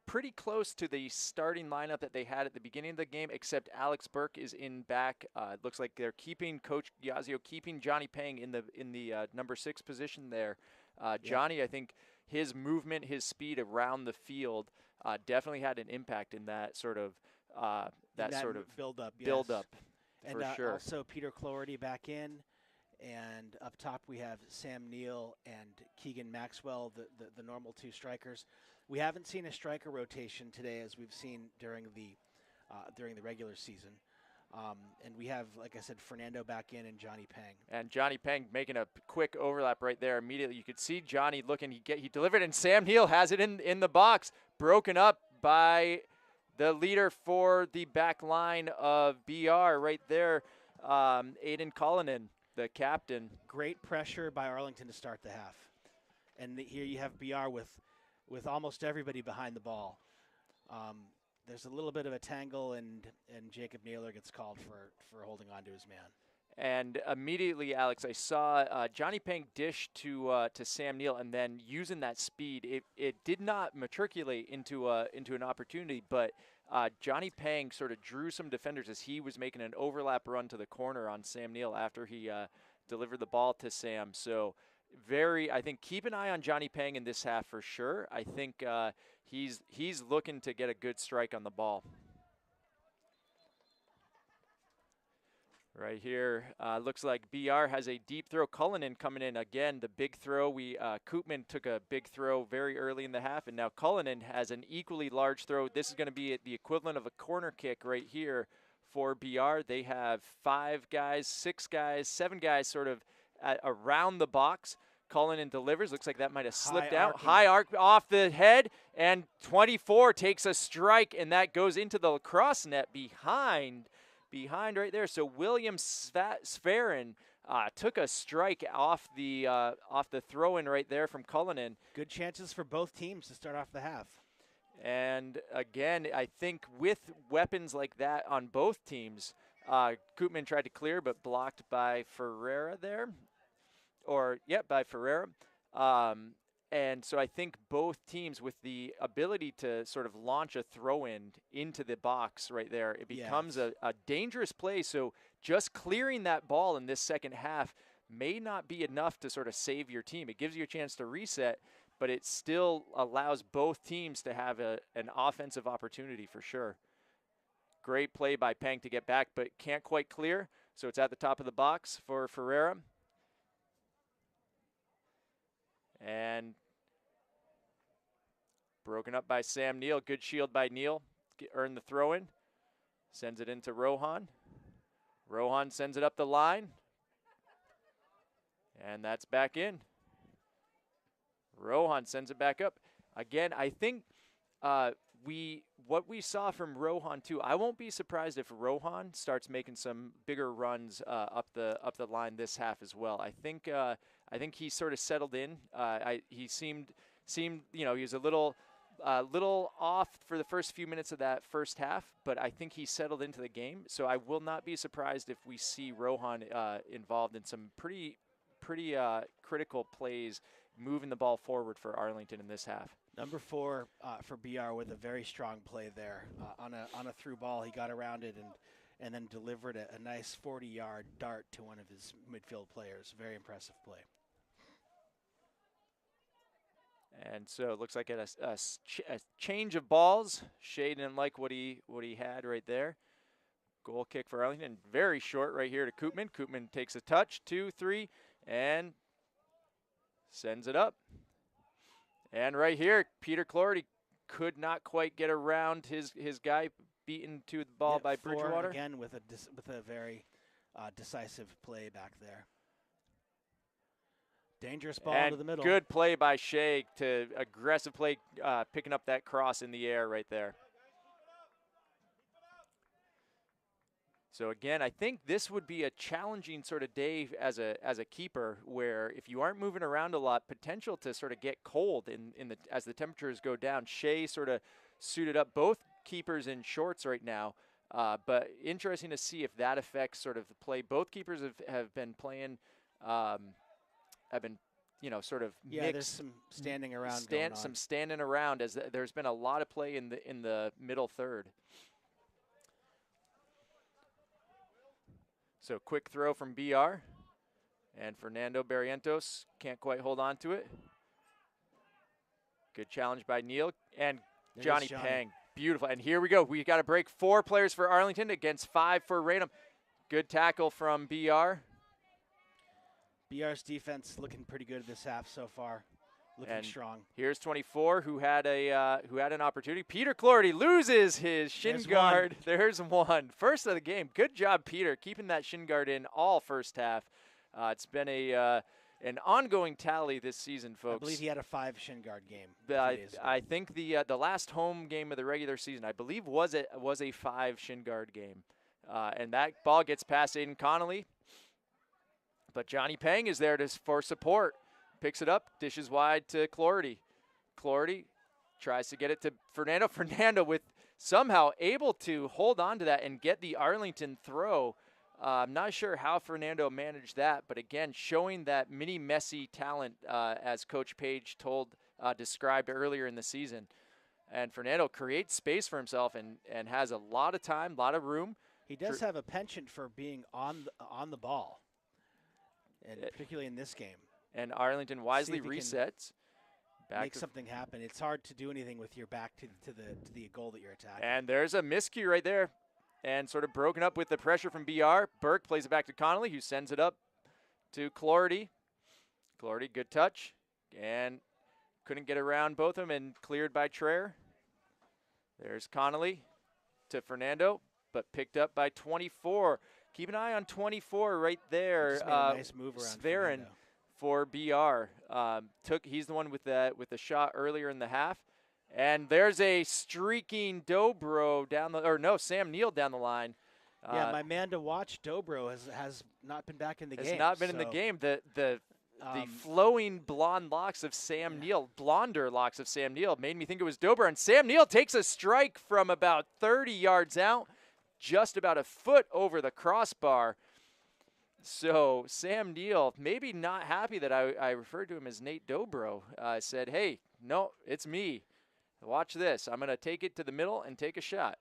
C: pretty close to the starting lineup that they had at the beginning of the game, except Alex Burke is in back. It looks like they're keeping Coach Yazio keeping Johnny Pang in the number 6 position there. Johnny, I think his movement, his speed around the field definitely had an impact in that sort of
A: build up. And
C: for sure.
A: Also Peter Cloherty back in. And up top we have Sam Neal and Keegan Maxwell, the normal 2 strikers. We haven't seen a striker rotation today as we've seen during the regular season. And we have, like I said, Fernando back in and Johnny Pang.
C: And Johnny Pang making a quick overlap right there immediately. You could see Johnny looking. He delivered, and Sam Neal has it in the box, broken up by the leader for the back line of BR right there, Aiden Cullinan, the captain.
A: Great pressure by Arlington to start the half. And here you have BR with almost everybody behind the ball. There's a little bit of a tangle, and Jacob Naylor gets called for holding on to his man.
C: And immediately, Alex, I saw Johnny Pang dish to Sam Neal, and then using that speed, it did not matriculate into an opportunity, but Johnny Pang sort of drew some defenders as he was making an overlap run to the corner on Sam Neal after he delivered the ball to Sam. So I think keep an eye on Johnny Pang in this half for sure. I think he's looking to get a good strike on the ball. Right here, looks like BR has a deep throw. Cullinan coming in again, the big throw. Koopman took a big throw very early in the half, and now Cullinan has an equally large throw. This is going to be the equivalent of a corner kick right here for BR. They have 5 guys, 6 guys, 7 guys sort of around the box. Cullinan delivers. Looks like that might have slipped out.
A: Arcing.
C: High arc off the head, and 24 takes a strike, and that goes into the cross net behind right there. So William Sferin took a strike off the throw-in right there from Cullinan.
A: Good chances for both teams to start off the half.
C: And again, I think with weapons like that on both teams, Koopman tried to clear but blocked by Ferreira there. By Ferreira. And so I think both teams with the ability to sort of launch a throw-in into the box right there, it becomes a dangerous play. So just clearing that ball in this second half may not be enough to sort of save your team. It gives you a chance to reset, but it still allows both teams to have an offensive opportunity for sure. Great play by Peng to get back, but can't quite clear. So it's at the top of the box for Ferreira. And broken up by Sam Neal. Good shield by Neal. Earned the throw-in. Sends it into Rohan. Rohan sends it up the line. And that's back in. Rohan sends it back up. Again, I think what we saw from Rohan too, I won't be surprised if Rohan starts making some bigger runs up the line this half as well. I think he sort of settled in. He seemed he was a little off for the first few minutes of that first half, but I think he settled into the game. So I will not be surprised if we see Rohan involved in some pretty critical plays, moving the ball forward for Arlington in this half.
A: Number 4 for BR with a very strong play there on a through ball. He got around it and then delivered a nice 40-yard dart to one of his midfield players. Very impressive play.
C: And so it looks like a change of balls. Shea didn't like what he had right there. Goal kick for Arlington. Very short right here to Koopman. Koopman takes a touch, 2, 3, and sends it up. And right here, Peter Cloherty could not quite get around his guy, beaten to the ball by Bridgewater.
A: Again with a very decisive play back there. Dangerous ball
C: and
A: to the middle.
C: Good play by Shea to aggressive play, picking up that cross in the air right there. So again, I think this would be a challenging sort of day as a keeper, where if you aren't moving around a lot, potential to sort of get cold as the temperatures go down. Shea sort of suited up, both keepers in shorts right now, but interesting to see if that affects sort of the play. Both keepers have been playing, have been sort of mixed.
A: There's some standing around.
C: Some standing around as there's been a lot of play in the middle third. So quick throw from BR, and Fernando Barrientos can't quite hold on to it. Good challenge by Neal, and Johnny Peng, beautiful. And here we go. We got to break 4 players for Arlington against 5 for Raynham. Good tackle from BR.
A: BR's defense looking pretty good this half so far. Looking strong.
C: Here's 24, who had an opportunity. Peter Cloherty loses his shin guard. There's one. First of the game. Good job, Peter, keeping that shin guard in all first half. It's been an ongoing tally this season, folks.
A: I believe he had a 5 shin guard game.
C: I think the last home game of the regular season, I believe, was a 5 shin guard game, and that ball gets past Aiden Connolly, but Johnny Peng is there for support. Picks it up, dishes wide to Cloherty. Cloherty tries to get it to Fernando. Fernando with somehow able to hold on to that and get the Arlington throw. I'm not sure how Fernando managed that, but again, showing that mini Messi talent as Coach Page described earlier in the season. And Fernando creates space for himself and has a lot of time, a lot of room.
A: He does have a penchant for being on the ball, and particularly in this game.
C: And Arlington wisely resets.
A: Make something happen. It's hard to do anything with your back to the goal that you're attacking.
C: And there's a miscue right there. And sort of broken up with the pressure from BR. Burke plays it back to Connolly, who sends it up to Cloherty. Cloherty, good touch. And couldn't get around both of them, and cleared by Traer. There's Connolly to Fernando, but picked up by 24. keep an eye on 24 right there.
A: Just made a nice move around
C: Sverin for BR. He's the one with the shot earlier in the half. And there's a streaking Dobro Sam Neal down the line.
A: Yeah, my man to watch, Dobro, has not been back in the game.
C: Has not been in the game. The flowing blonde locks of Sam Neal, blonder locks of Sam Neal, made me think it was Dobro. And Sam Neal takes a strike from about 30 yards out, just about a foot over the crossbar. So Sam Neal, maybe not happy that I referred to him as Nate Dobro. Said, hey, no, it's me. Watch this. I'm going to take it to the middle and take a shot.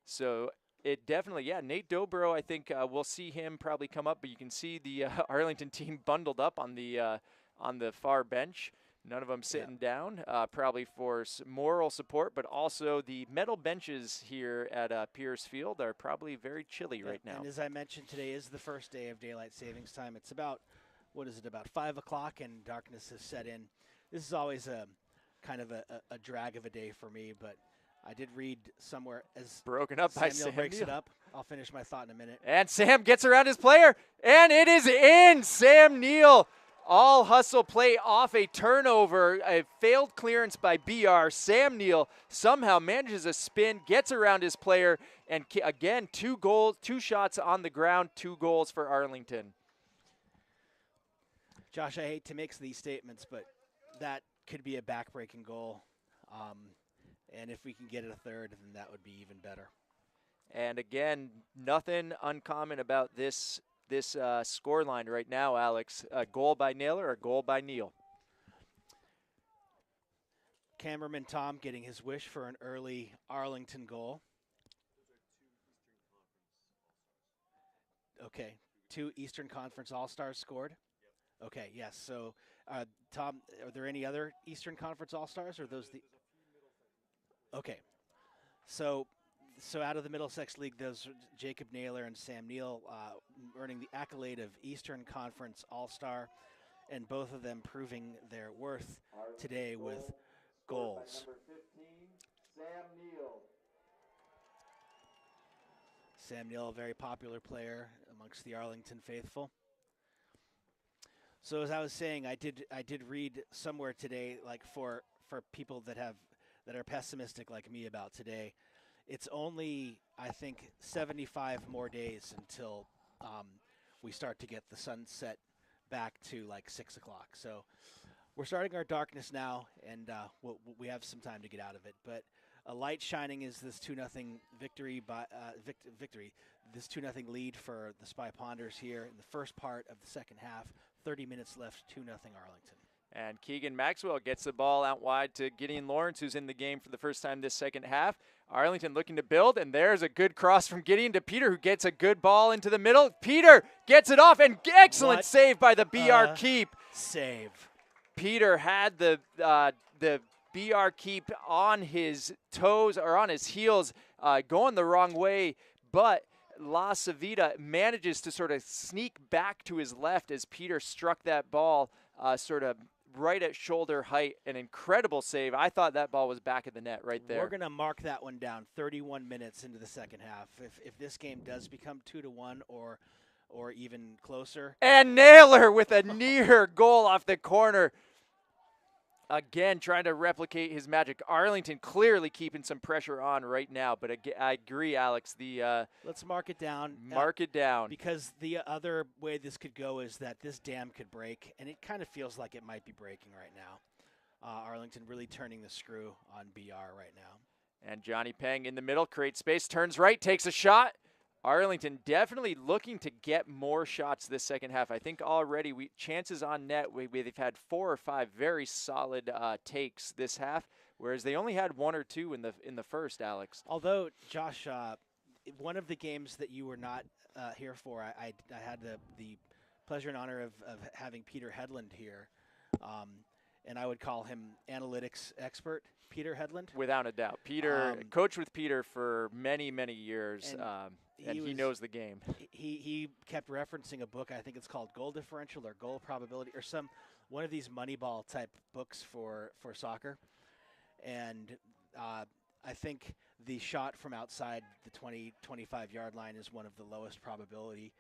C: So it definitely, Nate Dobro, I think we'll see him probably come up, but you can see the Arlington team bundled up on the far bench. None of them sitting down, probably for moral support, but also the metal benches here at Pierce Field are probably very chilly right now.
A: And as I mentioned, today is the first day of daylight savings time. It's about, about 5 o'clock, and darkness has set in. This is always a kind of a drag of a day for me, but I did read somewhere as
C: broken up by Sam
A: breaks
C: Neal.
A: it up. I'll finish my thought in a minute.
C: And Sam gets around his player, and it is in. Sam Neal, all hustle play off a turnover, a failed clearance by BR. Sam Neal somehow manages a spin, gets around his player, and again, 2 goals, 2 shots on the ground, 2 goals for Arlington.
A: Josh, I hate to make these statements, but that could be a back-breaking goal. And if we can get it a third, then that would be even better.
C: And again, nothing uncommon about this score line right now, Alex. A goal by Naylor, a goal by Neal.
A: Cameraman Tom getting his wish for an early Arlington goal. Okay, 2 Eastern Conference All-Stars scored? Okay, yes. So, Tom, are there any other Eastern Conference All-Stars, or are those the... Okay, so out of the Middlesex League, those Jacob Naylor and Sam Neal earning the accolade of Eastern Conference All-Star, and both of them proving their worth today with goals.
B: Number 15, Sam Neal.
A: Sam Neal, a very popular player amongst the Arlington faithful. So as I was saying, I did read somewhere today, like for people that are pessimistic like me about today, it's only, I think, 75 more days until we start to get the sunset back to like 6 o'clock. So we're starting our darkness now, and we have some time to get out of it. But a light shining is this 2-0 victory by victory. This 2-0 lead for the Spy Ponders here in the first part of the second half. 30 minutes left, 2-0 Arlington.
C: And Keegan Maxwell gets the ball out wide to Gideon Lawrence, who's in the game for the first time this second half. Arlington looking to build, and there's a good cross from Gideon to Peter, who gets a good ball into the middle. Peter gets it off, and excellent save by the BR keep.
A: Save.
C: Peter had the BR keep on his toes, or on his heels, going the wrong way, but La Savita manages to sort of sneak back to his left as Peter struck that ball sort of right at shoulder height. An incredible save. I thought that ball was back of the net right there.
A: We're going to mark that one down 31 minutes into the second half. If this game does become 2-1 or even closer.
C: And Naylor with a near goal off the corner. Again, trying to replicate his magic. Arlington clearly keeping some pressure on right now, but I agree, Alex.
A: Let's mark it down.
C: Mark it down.
A: Because the other way this could go is that this dam could break, and it kind of feels like it might be breaking right now. Arlington really turning the screw on BR right now.
C: And Johnny Peng in the middle, creates space, turns right, takes a shot. Arlington definitely looking to get more shots this second half. I think already chances on net, they've had 4 or 5 very solid takes this half, whereas they only had 1 or 2 in the first, Alex.
A: Although, Josh, one of the games that you were not here for, I had the pleasure and honor of having Peter Hedlund here, and I would call him analytics expert, Peter Hedlund.
C: Without a doubt. Peter, coached with Peter for many, many years. And he knows the game.
A: He kept referencing a book. I think it's called Goal Differential or Goal Probability or one of these Moneyball type books for soccer. And I think the shot from outside the 20-25 yard line is one of the lowest probability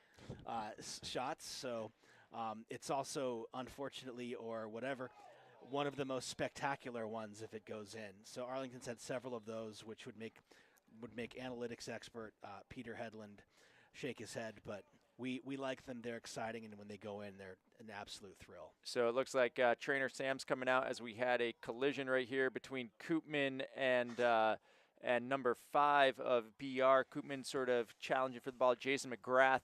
A: shots. So it's also, unfortunately or whatever, one of the most spectacular ones if it goes in. So Arlington's had several of those, which would make analytics expert Peter Hedlund shake his head. But we like them. They're exciting, and when they go in, they're an absolute thrill.
C: So it looks like Trainer Sam's coming out as we had a collision right here between Koopman and number 5 of BR. Koopman sort of challenging for the ball. Jason McGrath.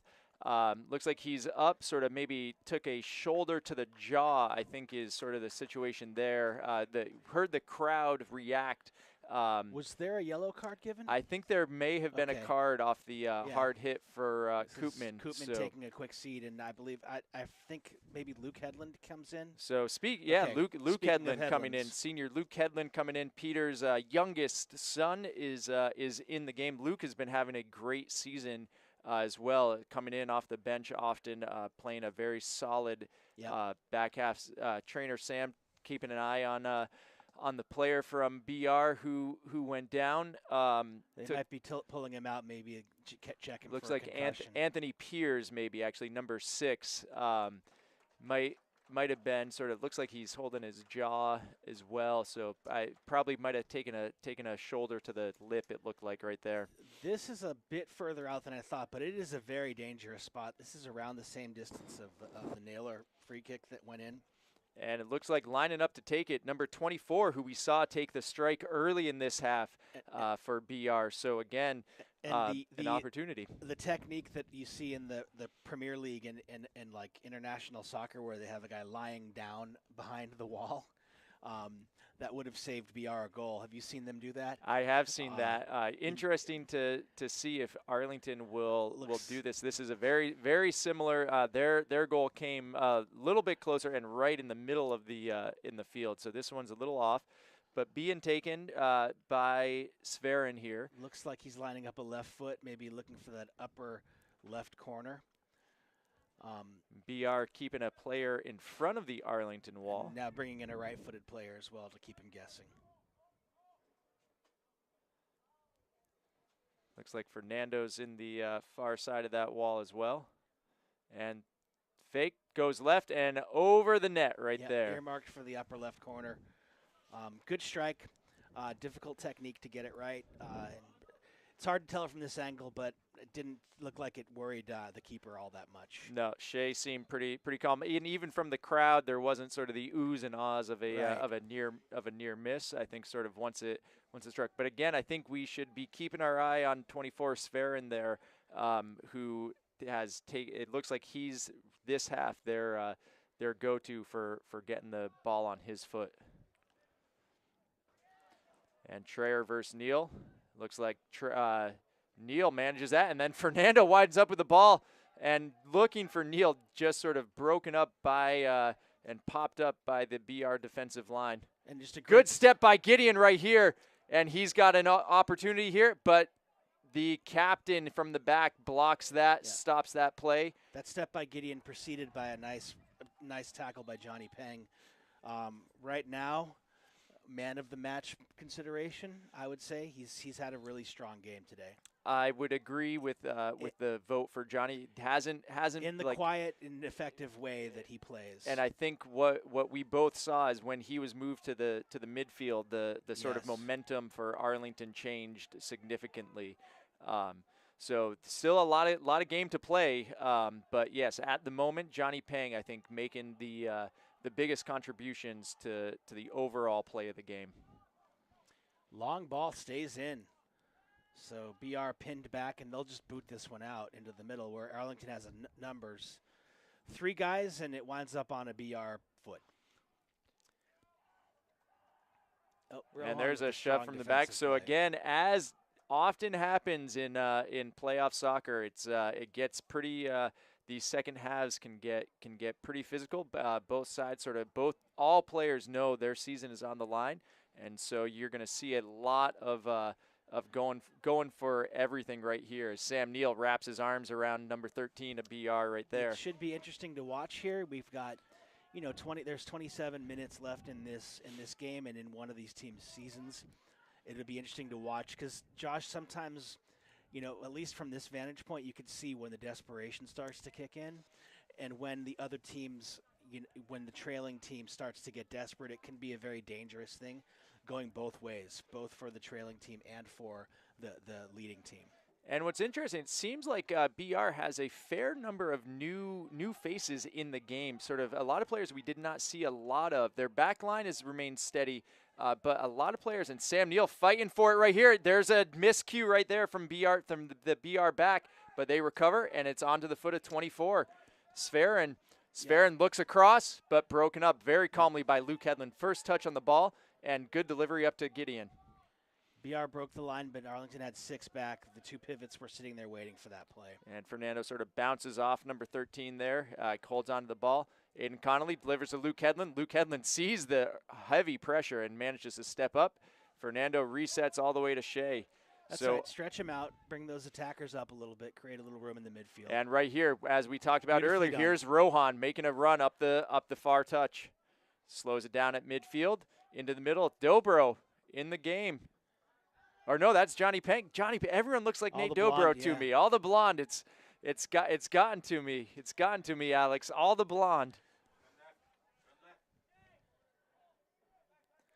C: Looks like he's up, sort of maybe took a shoulder to the jaw, I think is sort of the situation there. Heard the crowd react.
A: Was there a yellow card given?
C: I think there may have been a card off the hard hit for Koopman.
A: Koopman taking a quick seat, and I believe I think maybe Luke Hedlund comes in.
C: So Luke Hedlund coming in, senior Luke Hedlund coming in. Peter's youngest son is in the game. Luke has been having a great season as well, coming in off the bench often, playing a very solid back half. Trainer Sam keeping an eye on the player from BR who went down.
A: They might be pulling him out, maybe check him.
C: Looks
A: for
C: like
A: a concussion.
C: Anthony Piers, maybe actually number 6, might have been sort of, looks like he's holding his jaw as well. So I probably might have taken a shoulder to the lip. It looked like right there.
A: This is a bit further out than I thought, but it is a very dangerous spot. This is around the same distance of the Naylor free kick that went in.
C: And it looks like lining up to take it, number 24, who we saw take the strike early in this half for BR. So again, an opportunity. The
A: technique that you see in the Premier League and like international soccer, where they have a guy lying down behind the wall, that would have saved BR a goal. Have you seen them do that?
C: I have seen that. Interesting to see if Arlington will do this. This is a very, very similar. Their goal came a little bit closer and right in the middle of the in the field. So this one's a little off, but being taken by Sverin here.
A: Looks like he's lining up a left foot, maybe looking for that upper left corner.
C: BR keeping a player in front of the Arlington wall.
A: Now bringing in a right-footed player as well to keep him guessing.
C: Looks like Fernando's in the far side of that wall as well. And fake goes left and over the net there.
A: Earmarked for the upper left corner. Good strike. Difficult technique to get it right. It's hard to tell from this angle, but it didn't look like it worried the keeper all that much.
C: No, Shea seemed pretty calm, and even from the crowd, there wasn't sort of the oohs and ahs of a near miss. I think sort of once it struck. But again, I think we should be keeping our eye on 24 Sverin there, who has it looks like he's this half their go-to for getting the ball on his foot. And Trayer versus Neal. Looks like Neal manages that, and then Fernando widens up with the ball, and looking for Neal, just sort of broken up by and popped up by the BR defensive line.
A: And just a
C: good step by Gideon right here, and he's got an opportunity here, but the captain from the back blocks that, stops that play.
A: That step by Gideon preceded by a nice tackle by Johnny Peng. Right now, man of the match consideration, I would say. He's had a really strong game today.
C: I would agree with the vote for Johnny. Hasn't
A: in the quiet and effective way that he plays.
C: And I think what we both saw is when he was moved to the midfield, the sort of momentum for Arlington changed significantly. So still a lot of game to play. But yes, at the moment, Johnny Peng, I think, making the biggest contributions to the overall play of the game.
A: Long ball stays in. So BR pinned back, and they'll just boot this one out into the middle where Arlington has numbers. 3 guys, and it winds up on a BR foot. Oh,
C: and there's a shove from the back. So again, as often happens in playoff soccer, it gets pretty. These second halves can get pretty physical. Both sides all players know their season is on the line, and so you're going to see a lot of going for everything right here. As Sam Neal wraps his arms around number 13 of BR right there.
A: It should be interesting to watch here. We've got, there's 27 minutes left in this game and in one of these teams' seasons, it'll be interesting to watch because, Josh, sometimes, at least from this vantage point, you can see when the desperation starts to kick in and when the other teams, when the trailing team starts to get desperate, it can be a very dangerous thing going both ways, both for the trailing team and for the leading team.
C: And what's interesting, it seems like BR has a fair number of new faces in the game. Sort of a lot of players we did not see a lot of. Their back line has remained steady, but a lot of players. And Sam Neal fighting for it right here. There's a miscue right there from BR, from the BR back, but they recover, and it's onto the foot of 24. Sverren looks across, but broken up very calmly by Luke Hedlund. First touch on the ball, and good delivery up to Gideon.
A: BR broke the line, but Arlington had 6 back. The 2 pivots were sitting there waiting for that play.
C: And Fernando sort of bounces off number 13 there, holds on to the ball. Aiden Connolly delivers to Luke Hedlund. Luke Hedlund sees the heavy pressure and manages to step up. Fernando resets all the way to Shea.
A: That's right. Stretch him out, bring those attackers up a little bit, create a little room in the midfield.
C: And right here, as we talked about earlier, here's Rohan making a run up the far touch. Slows it down at midfield, into the middle. Dobro in the game. Or no, that's Johnny Pank. Everyone looks like Nate Dobro to me. All the blonde. It's gotten to me. It's gotten to me, Alex. All the blonde.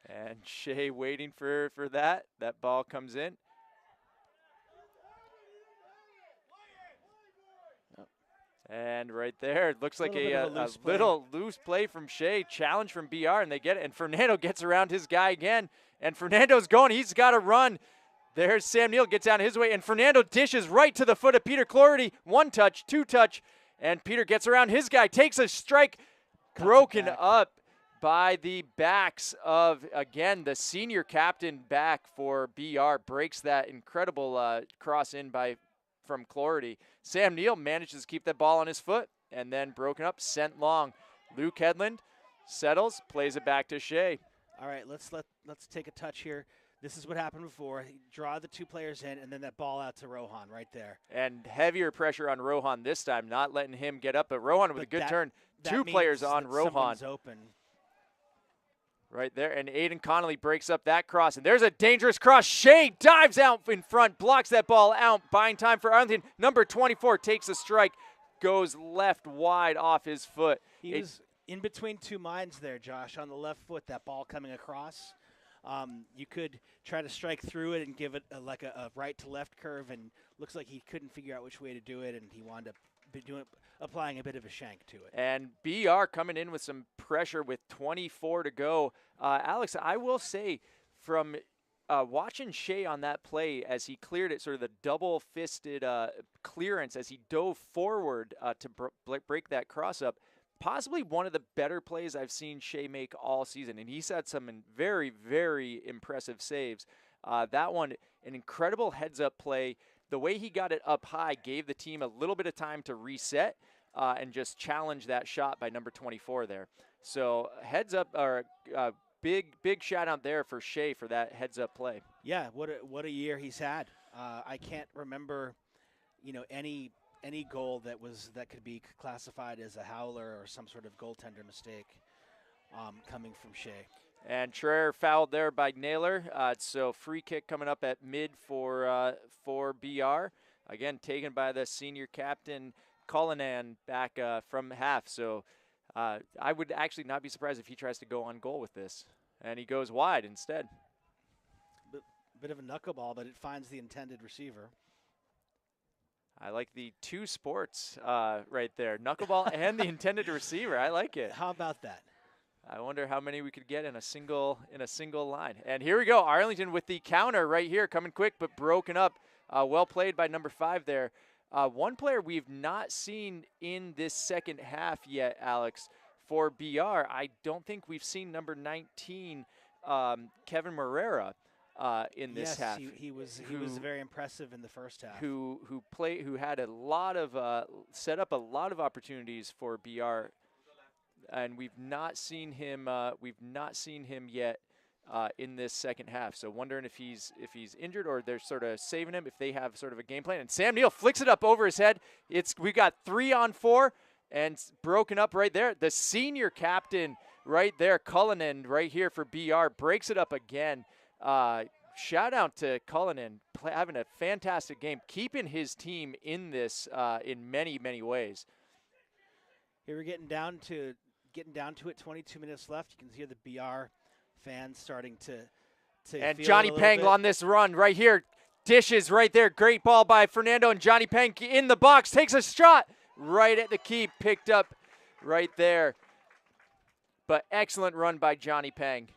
C: And Shea waiting for that. That ball comes in. And right there, it looks like a little loose play from Shea. Challenge from BR, and they get it. And Fernando gets around his guy again. And Fernando's going. He's got to run. There's Sam Neal, gets out his way, and Fernando dishes right to the foot of Peter Cloherty. 1 touch, 2 touch, and Peter gets around his guy, takes a strike, broken up by the backs of, again, the senior captain back for BR. Breaks that incredible cross in from Cloherty. Sam Neal manages to keep that ball on his foot, and then broken up, sent long. Luke Hedlund settles, plays it back to Shea.
A: All right, let's take a touch here. This is what happened before. Draw the 2 players in, and then that ball out to Rohan right there. And
C: heavier pressure on Rohan this time, not letting him get up. But Rohan with a good turn. 2 players on Rohan.
A: Open.
C: Right there, and Aiden Connolly breaks up that cross. And there's a dangerous cross. Shea dives out in front, blocks that ball out. Buying time for Arlington. Number 24 takes a strike, goes left wide off his foot.
A: He was in between 2 minds there, Josh, on the left foot, that ball coming across. You could try to strike through it and give it a right to left curve, and looks like he couldn't figure out which way to do it, and he wound up applying a bit of a shank to it.
C: And BR coming in with some pressure with 24 to go. Alex, I will say from watching Shea on that play as he cleared it, sort of the double-fisted clearance as he dove forward to break that cross up, possibly one of the better plays I've seen Shea make all season. And he's had some very, very impressive saves. That one, an incredible heads-up play. The way he got it up high gave the team a little bit of time to reset and just challenge that shot by number 24 there. So heads up, or big shout out there for Shea for that heads-up play.
A: Yeah, what a year he's had. I can't remember, any goal that could be classified as a howler or some sort of goaltender mistake coming from Shea.
C: And Traer fouled there by Naylor. So free kick coming up at mid for BR. Again, taken by the senior captain, Cullinan, back from half. So I would actually not be surprised if he tries to go on goal with this. And he goes wide instead.
A: Bit of a knuckleball, but it finds the intended receiver.
C: I like the 2 sports right there. Knuckleball and the intended receiver. I like it.
A: How about that?
C: I wonder how many we could get in a single line. And here we go. Arlington with the counter right here, coming quick but broken up. Well played by number 5 there. One player we've not seen in this second half yet, Alex, for BR. I don't think we've seen number 19, Kevin Morera, in this half.
A: He was very impressive in the first half.
C: Who had a lot of set up a lot of opportunities for BR. And we've not seen him. Yet in this second half. So wondering if he's injured or they're sort of saving him. If they have sort of a game plan. And Sam Neal flicks it up over his head. We got 3 on 4 and broken up right there. The senior captain right there, Cullinan, right here for BR, breaks it up again. shout out to Cullinan, having a fantastic game, keeping his team in this in many, many ways.
A: Here we're getting down to it. 22 minutes left. You can hear the BR fans starting to
C: and
A: feel
C: Johnny
A: it a little
C: Peng
A: bit.
C: on this run right here. Dishes right there. Great ball by Fernando, and Johnny Peng in the box. Takes a shot right at the keep. Picked up right there. But excellent run by Johnny Peng.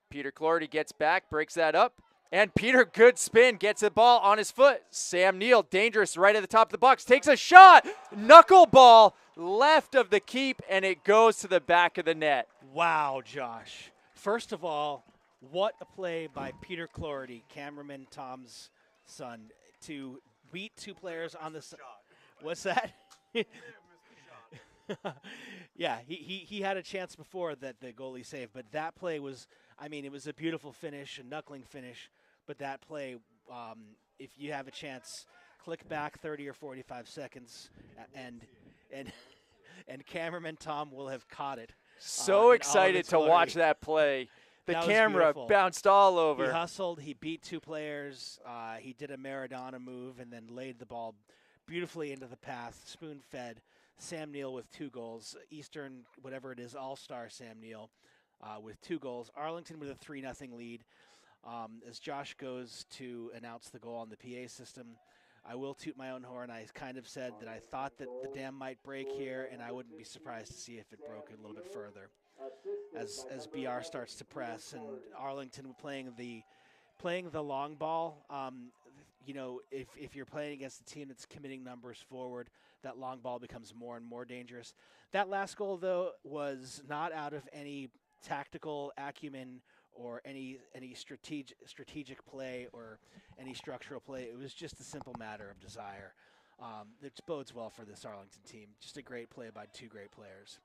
C: Peter Cloherty gets back, breaks that up. And Peter, good spin, gets the ball on his foot. Sam Neal, dangerous right at the top of the box. Takes a shot. Knuckleball left of the keep, and it goes to the back of the net.
A: Wow, Josh. First of all, what a play by Peter Cloherty, cameraman Tom's son, to beat two players on the side. What's that? Yeah, he had a chance before that the goalie saved, but that play was, I mean, it was a beautiful finish, a knuckling finish, but that play, if you have a chance, click back 30 or 45 seconds, and cameraman Tom will have caught it.
C: So excited to watch that play. The camera bounced all over.
A: He hustled. He beat two players. He did a Maradona move and then laid the ball beautifully into the path, spoon-fed. Sam Neal with 2 goals. Eastern, whatever it is, all-star Sam Neal with 2 goals. Arlington with a 3-0 lead. As Josh goes to announce the goal on the PA system, I will toot my own horn. I kind of said that I thought that the dam might break here, and I wouldn't be surprised to see if it broke a little bit further. As BR starts to press and Arlington playing the long ball, you know, if you're playing against a team that's committing numbers forward, that long ball becomes more and more dangerous. That last goal, though, was not out of any tactical acumen or any strategic play or any structural play. It was just a simple matter of desire. It bodes well for this Arlington team. Just a great play by 2 great players.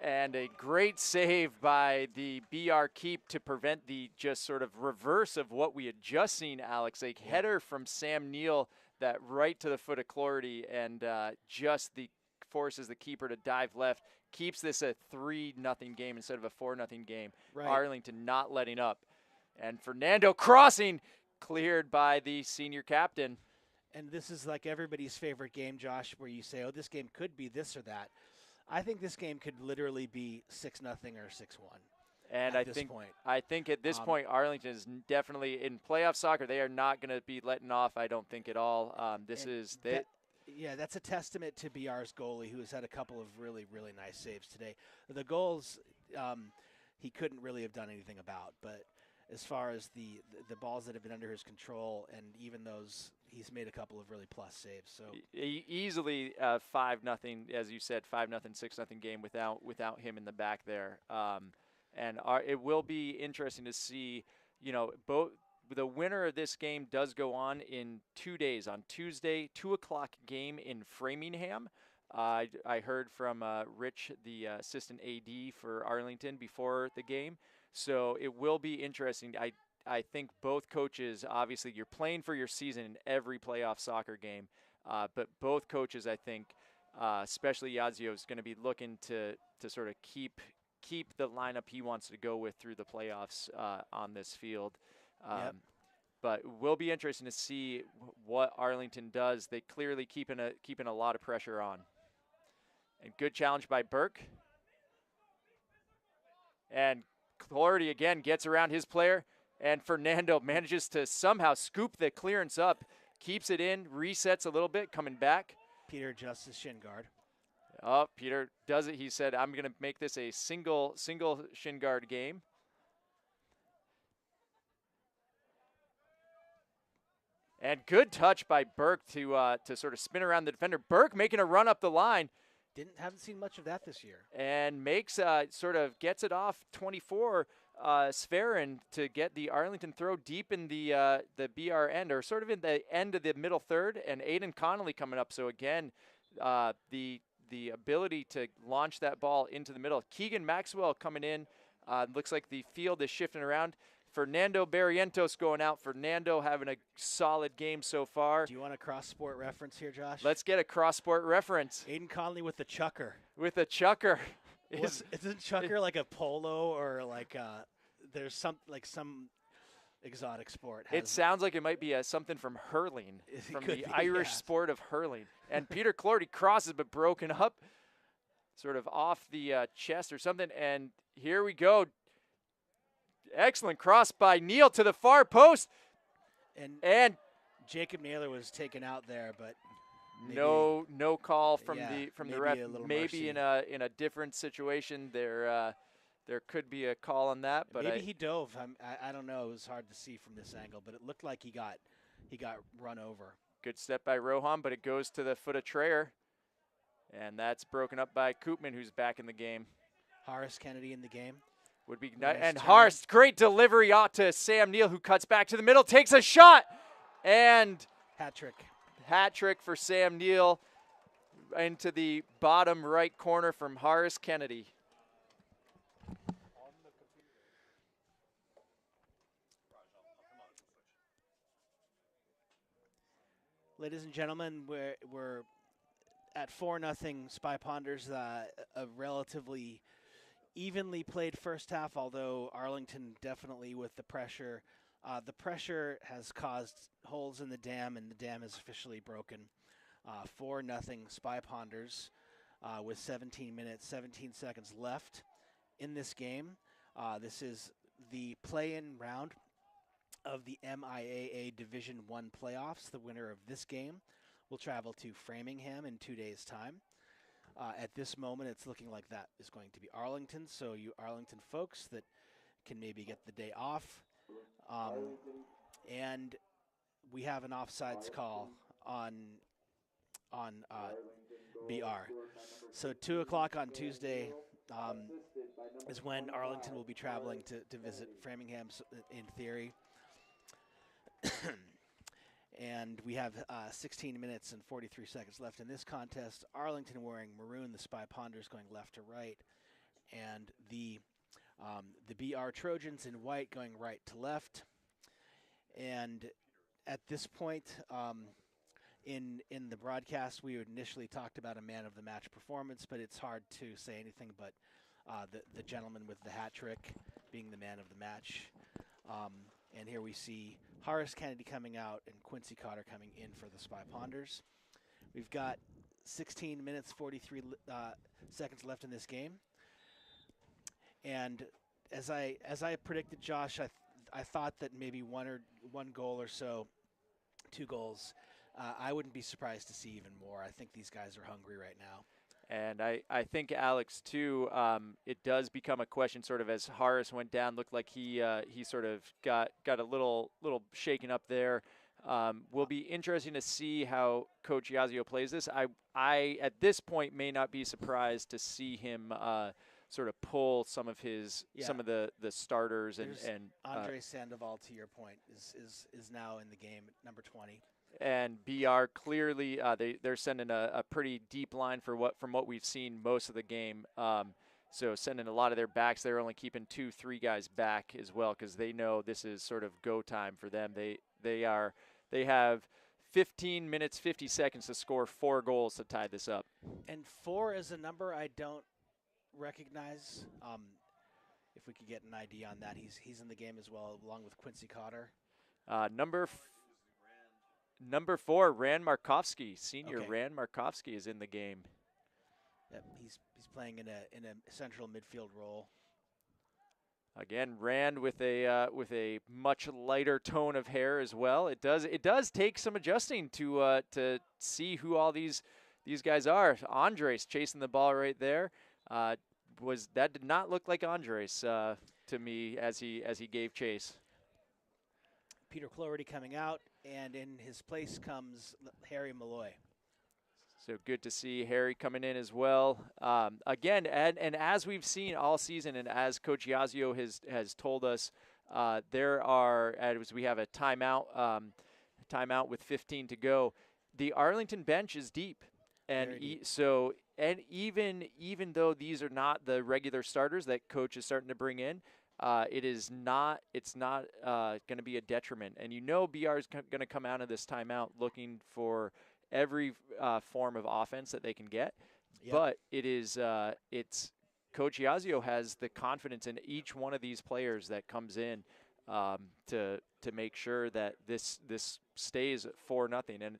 C: And a great save by the BR keep to prevent the just sort of reverse of what we had just seen, Alex. A header from Sam Neal that right to the foot of Cloherty, and just forces the keeper to dive left. Keeps this a 3-0 game instead of a 4-0 game. Right. Arlington not letting up. And Fernando crossing, cleared by the senior captain.
A: And this is like everybody's favorite game, Josh, where you say, oh, this game could be this or that. I think this game could literally be 6-0 or 6-1.
C: And I think at this point, Arlington is definitely in playoff soccer. They are not going to be letting off, I don't think at all.
A: Yeah, that's a testament to BR's goalie, who has had a couple of really, really nice saves today. The goals, he couldn't really have done anything about, but as far as the balls that have been under his control, and even those, he's made a couple of really plus saves. So
C: easily 5-0, as you said, 5-0, 6-0 game without him in the back there. And it will be interesting to see, you know, both. The winner of this game does go on in 2 days. On Tuesday, 2:00 game in Framingham. I heard from Rich, the assistant AD for Arlington, before the game. So it will be interesting. I think both coaches, obviously, you're playing for your season in every playoff soccer game. But both coaches, I think, especially Yazio, is going to be looking to sort of keep the lineup he wants to go with through the playoffs on this field. But it will be interesting to see what Arlington does. They clearly keeping a lot of pressure on. And good challenge by Burke. And Cloherty again gets around his player, and Fernando manages to somehow scoop the clearance up, keeps it in, resets a little bit, coming back.
A: Peter adjusts his shin guard.
C: Oh, Peter does it. He said, I'm going to make this a single shin guard game. And good touch by Burke to sort of spin around the defender. Burke making a run up the line.
A: Haven't seen much of that this year.
C: And makes sort of gets it off 24. Sferin to get the Arlington throw deep in the BR end, or sort of in the end of the middle third. And Aiden Connolly coming up. So again, the ability to launch that ball into the middle. Keegan Maxwell coming in. Looks like the field is shifting around. Fernando Barrientos going out. Fernando having a solid game so far.
A: Do you want a cross-sport reference here, Josh?
C: Let's get a cross-sport reference.
A: Aiden Conley with the chucker.
C: With a chucker.
A: Isn't chucker like a polo, or like there's some exotic sport.
C: It sounds like it might be something from hurling, from the Irish sport of hurling. And Peter Cloherty crosses, but broken up, sort of off the chest or something. And here we go. Excellent cross by Neal to the far post. And
A: Jacob Naylor was taken out there, but
C: no call from the ref.
A: Maybe
C: in a different situation there could be a call on that, but
A: maybe he dove. I don't know. It was hard to see from this angle, but it looked like he got run over.
C: Good step by Rohan, but it goes to the foot of Trayer, and that's broken up by Koopman, who's back in the game.
A: Horace Kennedy in the game.
C: Would be nice. And Horace, great delivery out to Sam Neal, who cuts back to the middle, takes a shot, and
A: hat trick.
C: Hat trick for Sam Neal into the bottom right corner from Horace Kennedy.
A: Ladies and gentlemen, we're at 4-0 Spy Ponders, a relatively evenly played first half, although Arlington definitely with the pressure. The pressure has caused holes in the dam, and the dam is officially broken. 4-0 Spy Ponders with 17 minutes, 17 seconds left in this game. This is the play-in round of the MIAA Division I playoffs. The winner of this game will travel to Framingham in 2 days' time. At this moment, it's looking like that is going to be Arlington. So you Arlington folks that can maybe get the day off. And we have an offsides call on BR. So 2 o'clock on Tuesday is when Arlington will be traveling to visit Framingham, in theory. And we have 16 minutes and 43 seconds left in this contest. Arlington wearing maroon, the Spy Ponders going left to right, and the BR Trojans in white going right to left. And at this point, in the broadcast, we had initially talked about a man of the match performance, but it's hard to say anything but the gentleman with the hat trick being the man of the match. And here we see Horace Kennedy coming out and Quincy Cotter coming in for the Spy Ponders. We've got 16 minutes, 43 seconds left in this game. And as I predicted, Josh, I thought that maybe one goal or so, 2 goals. I wouldn't be surprised to see even more. I think these guys are hungry right now.
C: And I think, Alex, too, it does become a question sort of as Horace went down, looked like he sort of got a little shaken up there. Will be interesting to see how Coach Yazio plays this. I at this point may not be surprised to see him sort of pull some of the starters and
A: Andre Sandoval, to your point, is now in the game at number 20.
C: And BR clearly they're sending a pretty deep line from what we've seen most of the game. So sending a lot of their backs. They're only keeping 2-3 guys back as well because they know this is sort of go time for them. They have 15 minutes 50 seconds to score 4 goals to tie this up.
A: And 4 is a number I don't recognize. If we could get an ID on that, he's in the game as well, along with Quincy Cotter.
C: Number 4, Rand Markovsky, senior.
A: Okay.
C: Rand Markovsky is in the game.
A: Yep, he's playing in a central midfield role.
C: Again, Rand with a much lighter tone of hair as well. It does take some adjusting to see who all these guys are. Andres chasing the ball right there. That did not look like Andres to me as he gave chase.
A: Peter Cloherty coming out, and in his place comes Harry Malloy.
C: So good to see Harry coming in as well. Again, and as we've seen all season, and as Coach Yazio has told us, as we have a timeout with 15 to go. The Arlington bench is deep, and even though these are not the regular starters that Coach is starting to bring in. It's not going to be a detriment. And BR is going to come out of this timeout looking for every form of offense that they can get. Yep. But it's Coach Yazio has the confidence in each one of these players that comes in to to make sure that this stays at 4-0.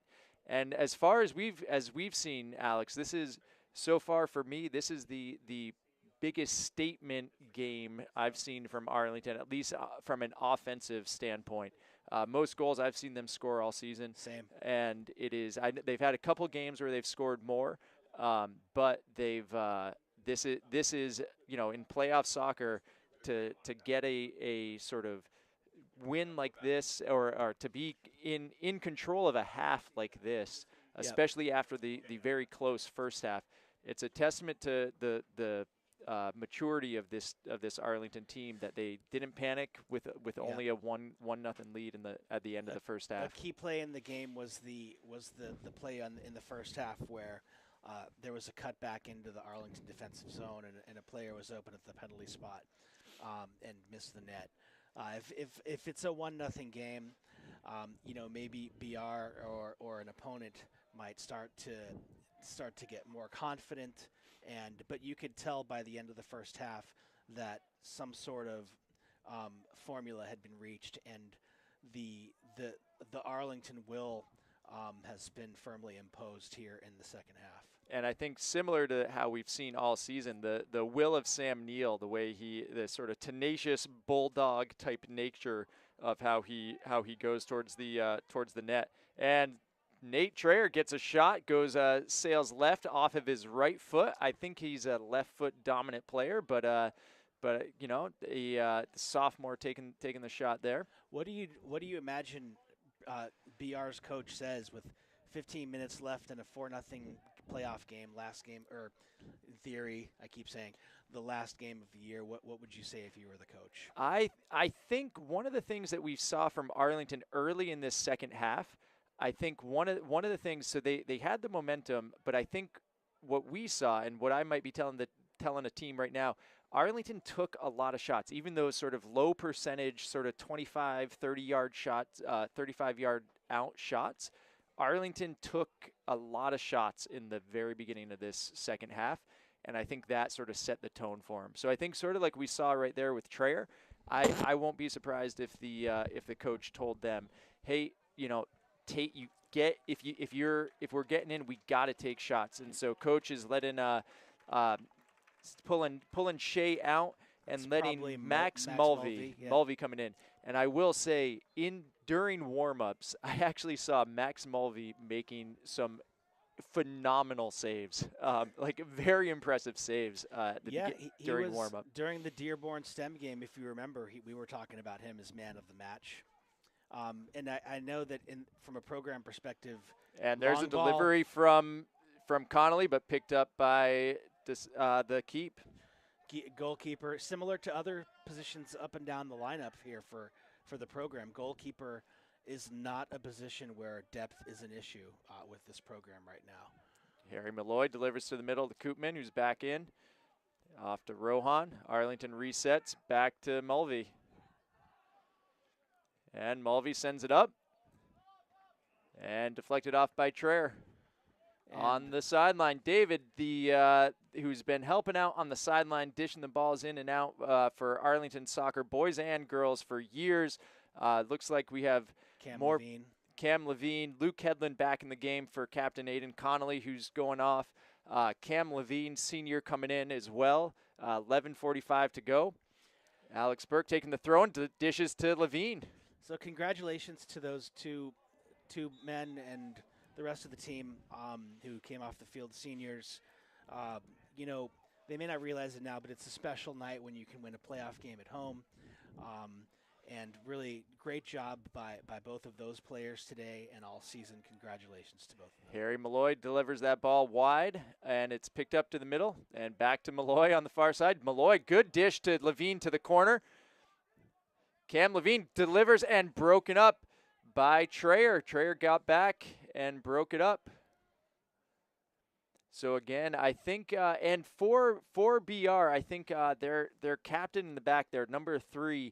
C: And as far as we've seen, Alex, this is so far for me, this is the biggest statement game I've seen from Arlington, at least from an offensive standpoint. Most goals I've seen them score all season.
A: Same.
C: And it is they've had a couple games where they've scored more, but they've this is in playoff soccer to get a sort of win like this, or to be in control of a half like this, especially after the very close first half. It's a testament to the maturity of this Arlington team that they didn't panic with only a 1-0 lead at the end of the first half.
A: A key play in the game was the play in the first half where there was a cutback into the Arlington defensive zone, and a player was open at the penalty spot and missed the net. If it's a 1-0 game, maybe BR or an opponent might start to get more confident. But you could tell by the end of the first half that some sort of formula had been reached, and the Arlington will has been firmly imposed here in the second half.
C: And I think similar to how we've seen all season, the will of Sam Neal, the way the sort of tenacious bulldog type nature of how he goes towards the net. And Nate Traer gets a shot, sails left off of his right foot. I think he's a left foot dominant player, but the sophomore taking the shot there.
A: What do you imagine BR's coach says with 15 minutes left in a 4-0 playoff game, last game, or in theory, I keep saying the last game of the year? What would you say if you were the coach?
C: I think one of the things that we saw from Arlington early in this second half, I think one of the things, so they had the momentum, but I think what we saw and what I might be telling a team right now, Arlington took a lot of shots, even those sort of low percentage, sort of 25, 30-yard shots, 35-yard out shots. Arlington took a lot of shots in the very beginning of this second half, and I think that sort of set the tone for him. So I think sort of like we saw right there with Traer, I won't be surprised if the coach told them, hey, if we're getting in, we got to take shots. And so coach is letting pulling Shea out and
A: it's
C: letting Max Mulvey coming in. And I will say, during warm-ups, I actually saw Max Mulvey making some phenomenal saves, like very impressive saves during warm-up.
A: During the Dearborn STEM game, if you remember, we were talking about him as man of the match. And I know that from a program perspective,
C: and there's a delivery from Connolly, but picked up by the goalkeeper. Similar to other positions up and down the lineup here for the program, goalkeeper is not a position where depth is an issue with this program right now. Harry Malloy delivers to the middle to Koopman, who's back in. Off to Rohan. Arlington resets back to Mulvey. And Mulvey sends it up. And deflected off by Traer. On the sideline, David, who's been helping out on the sideline, dishing the balls in and out for Arlington soccer, boys and girls, for years. Looks like we have Cam Levine, Luke Hedlund back in the game for Captain Aiden Connolly, who's going off. Cam Levine, senior, coming in as well. 11:45 to go. Alex Burke taking the throw and dishes to Levine.
A: So congratulations to those two men and the rest of the team who came off the field, seniors. They may not realize it now, but it's a special night when you can win a playoff game at home. And really great job by both of those players today and all season. Congratulations to both of them.
C: Harry Malloy delivers that ball wide, and it's picked up to the middle and back to Malloy on the far side. Malloy, good dish to Levine to the corner. Cam Levine delivers and broken up by Traer. Traer got back and broke it up. So again, I think, and for BR, I think their captain in the back there, number 3,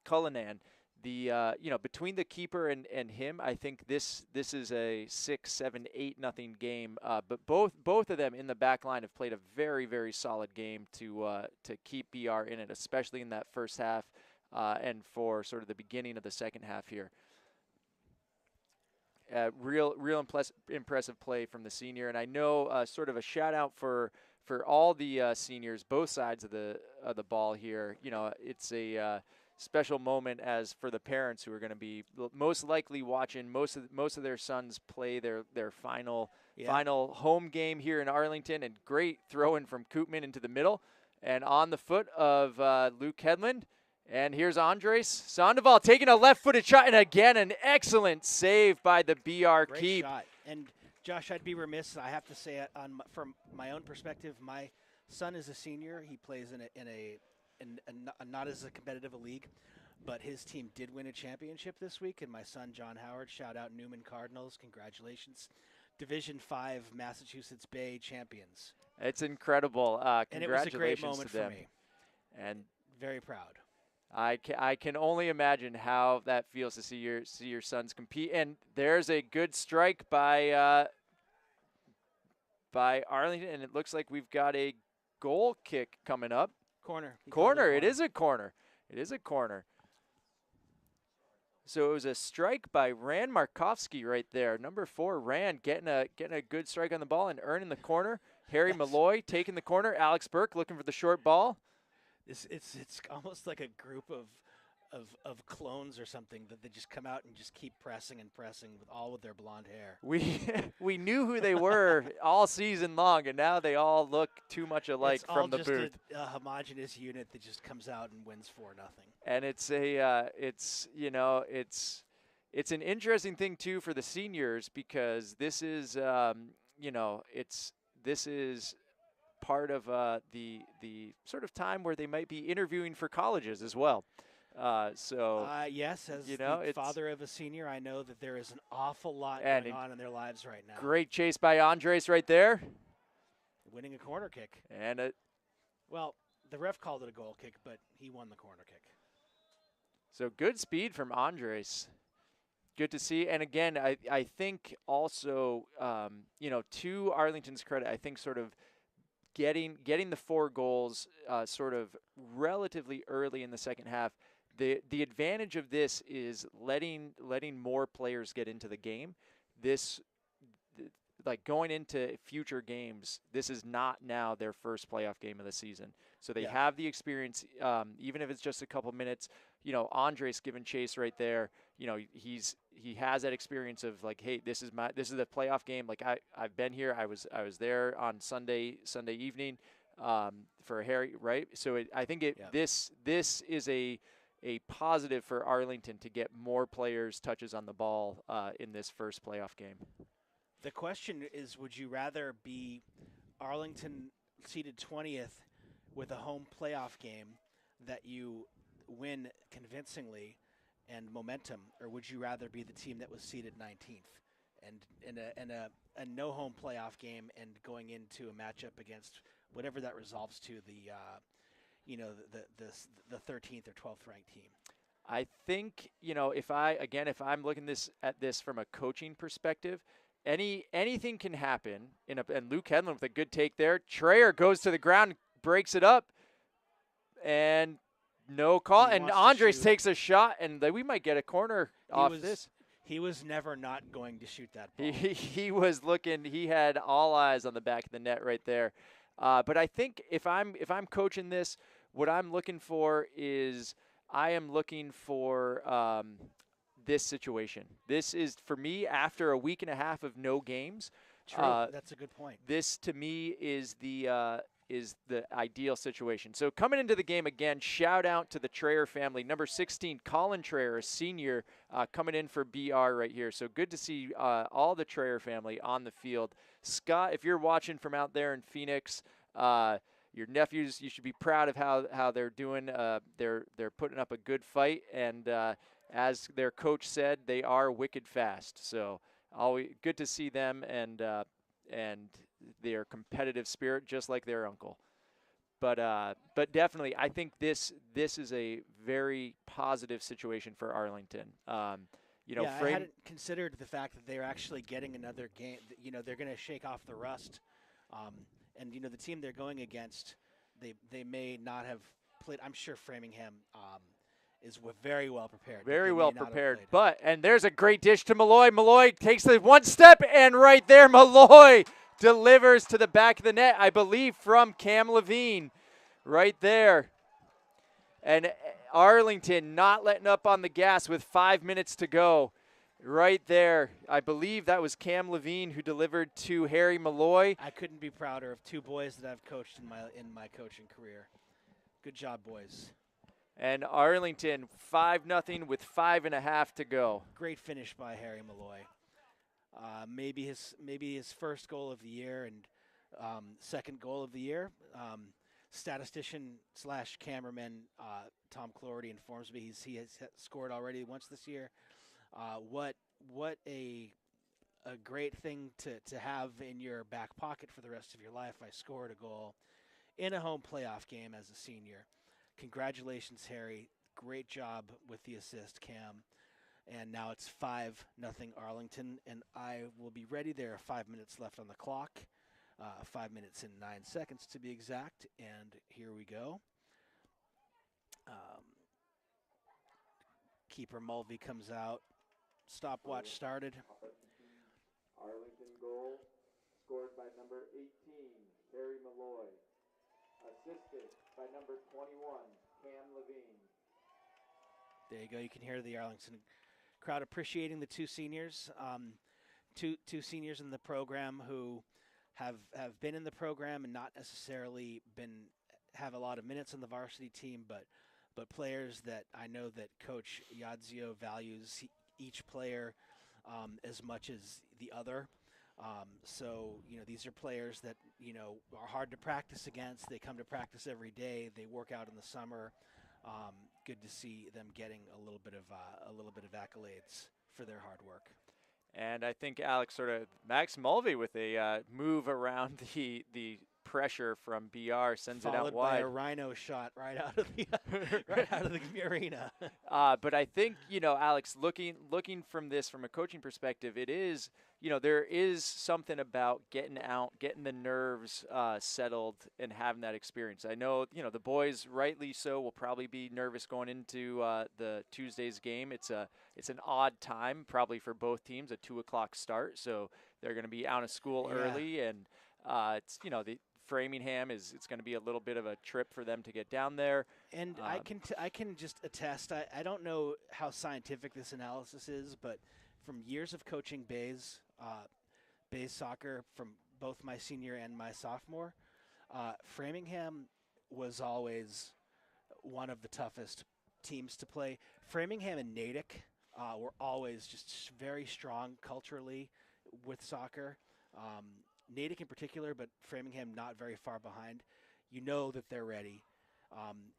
C: Cullinan, between the keeper and him, I think this is a 6, 7, 8-0 game. But both of them in the back line have played a very, very solid game to keep BR in it, especially in that first half. and for sort of the beginning of the second half here. Real impressive play from the senior, and I know sort of a shout out for all the seniors, both sides of the ball here. You know, it's a special moment as for the parents who are going to be most likely watching most of their sons play their final home game here in Arlington. And great throw in from Koopman into the middle, and on the foot of Luke Hedlund. And here's Andres Sandoval taking a left-footed shot, and again an excellent save by the BR
A: Great
C: keep.
A: Shot. And Josh, I'd be remiss. I have to say, from my own perspective, my son is a senior. He plays in a not as a competitive a league, but his team did win a championship this week. And my son John Howard, shout out Newman Cardinals, congratulations, Division 5 Massachusetts Bay champions.
C: It's incredible. Congratulations
A: and it was a great moment
C: to them.
A: for me.
C: And
A: very proud.
C: I can only imagine how that feels to see your sons compete. And there's a good strike by Arlington, and it looks like we've got a goal kick coming up.
A: Corner.
C: It is a corner. It is a corner. So it was a strike by Rand Markovsky right there. Number 4, Rand getting a good strike on the ball and earning the corner. Harry Malloy taking the corner. Alex Burke looking for the short ball.
A: It's almost like a group of clones or something that they just come out and just keep pressing and pressing with their blonde hair.
C: We knew who they were all season long, and now they all look too much alike from the booth.
A: It's all just a homogenous unit that just comes out and wins 4-0.
C: And it's it's an interesting thing too for the seniors, because this is this is part of the sort of time where they might be interviewing for colleges as well.
A: Yes, as the father of a senior, I know that there is an awful lot going on in their lives right now.
C: Great chase by Andres right there.
A: Winning a corner kick.
C: And
A: well, the ref called it a goal kick, but he won the corner kick.
C: So good speed from Andres. Good to see. And again, I think also, to Arlington's credit, I think sort of getting the 4 goals sort of relatively early in the second half. The advantage of this is letting more players get into the game. Like going into future games, this is not now their first playoff game of the season. So they have the experience, even if it's just a couple minutes. Andres giving chase right there. He has that experience of like, hey, this is the playoff game. Like I've been here. I was there on Sunday evening for Harry, right? So I think this is a positive for Arlington to get more players touches on the ball in this first playoff game.
A: The question is, would you rather be Arlington seeded 20th with a home playoff game that you win convincingly and momentum, or would you rather be the team that was seeded 19th and in a no home playoff game and going into a matchup against whatever that resolves to the 13th or 12th ranked team?
C: I think if I'm looking at this from a coaching perspective, anything can happen. And Luke Hedlund with a good take there. Trayer goes to the ground, breaks it up, and no call. And Andres takes a shot, and we might get a corner off this.
A: He was never not going to shoot that ball.
C: He was looking. He had all eyes on the back of the net right there. But I think if I'm coaching this, what I'm looking for is this situation. This is, for me, after a week and a half of no games.
A: True, that's a good point.
C: This, to me, is the ideal situation. So coming into the game again, shout out to the Trayer family. Number 16, Colin Trayer, a senior, coming in for BR right here. So good to see all the Trayer family on the field. Scott, if you're watching from out there in Phoenix, your nephews, you should be proud of how they're doing. They're putting up a good fight, and as their coach said, they are wicked fast. So always good to see them and their competitive spirit, just like their uncle. But definitely, I think this is a very positive situation for Arlington.
A: I hadn't considered the fact that they're actually getting another game. They're going to shake off the rust. And the team they're going against, they may not have played. I'm sure Framingham is very well prepared.
C: Very well prepared. And there's a great dish to Malloy. Malloy takes the one step, and right there, Malloy delivers to the back of the net, I believe, from Cam Levine. Right there. And Arlington not letting up on the gas with 5 minutes to go. Right there. I believe that was Cam Levine who delivered to Harry Malloy.
A: I couldn't be prouder of two boys that I've coached in my coaching career. Good job, boys.
C: And Arlington 5-0 with 5.5 to go.
A: Great finish by Harry Malloy. Maybe his first goal of the year and second goal of the year. Statistician / cameraman Tom Cloherty informs me he has scored already once this year. What a great thing to have in your back pocket for the rest of your life. I scored a goal in a home playoff game as a senior. Congratulations, Harry. Great job with the assist, Cam. And now it's 5-0 Arlington, and I will be ready. There are 5 minutes left on the clock, 5 minutes and 9 seconds to be exact, and here we go. Keeper Mulvey comes out. Stopwatch started.
B: Arlington goal scored by number 18, Harry Malloy. Assisted by number 21, Cam Levine.
A: There you go. You can hear the Arlington crowd appreciating the two seniors. Two seniors in the program who have been in the program and not necessarily have a lot of minutes on the varsity team, but players that I know that Coach Yadzio values each player as much as the other. So, these are players that, are hard to practice against. They come to practice every day. They work out in the summer. Good to see them getting a little bit of accolades for their hard work.
C: And I think Alex sort of Max Mulvey with a move around the pressure from BR sends it out wide.
A: Followed by a rhino shot right out of the arena.
C: But I think, Alex, looking from this from a coaching perspective, it is, there is something about getting out, getting the nerves settled and having that experience. I know, the boys, rightly so, will probably be nervous going into the Tuesday's game. It's an odd time probably for both teams, a 2 o'clock start. So they're going to be out of school early, and it's, the Framingham it's going to be a little bit of a trip for them to get down there.
A: And I can just attest. I don't know how scientific this analysis is, but from years of coaching Bays soccer, from both my senior and my sophomore, Framingham was always one of the toughest teams to play. Framingham and Natick were always just very strong culturally with soccer. Natick in particular, but Framingham not very far behind. You know that they're ready,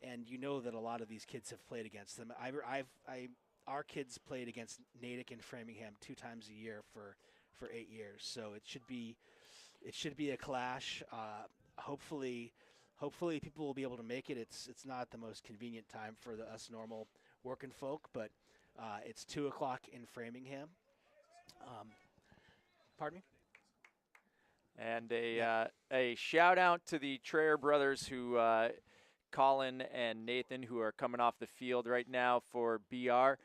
A: and you know that a lot of these kids have played against them. Our kids played against Natick and Framingham 2 times a year for 8 years, so it should be a clash. Hopefully people will be able to make it. It's not the most convenient time for us normal working folk, but it's 2 o'clock in Framingham. Pardon me?
C: And a shout out to the Traer brothers who, Colin and Nathan, who are coming off the field right now for BR.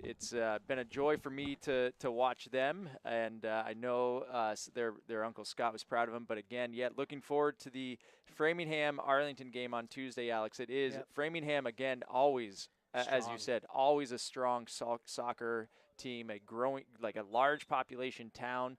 C: It's been a joy for me to watch them, and I know their Uncle Scott was proud of them. But again, looking forward to the Framingham-Arlington game on Tuesday, Alex. It is Framingham, again, always, as you said, always a strong soccer team, a growing, like a large population town.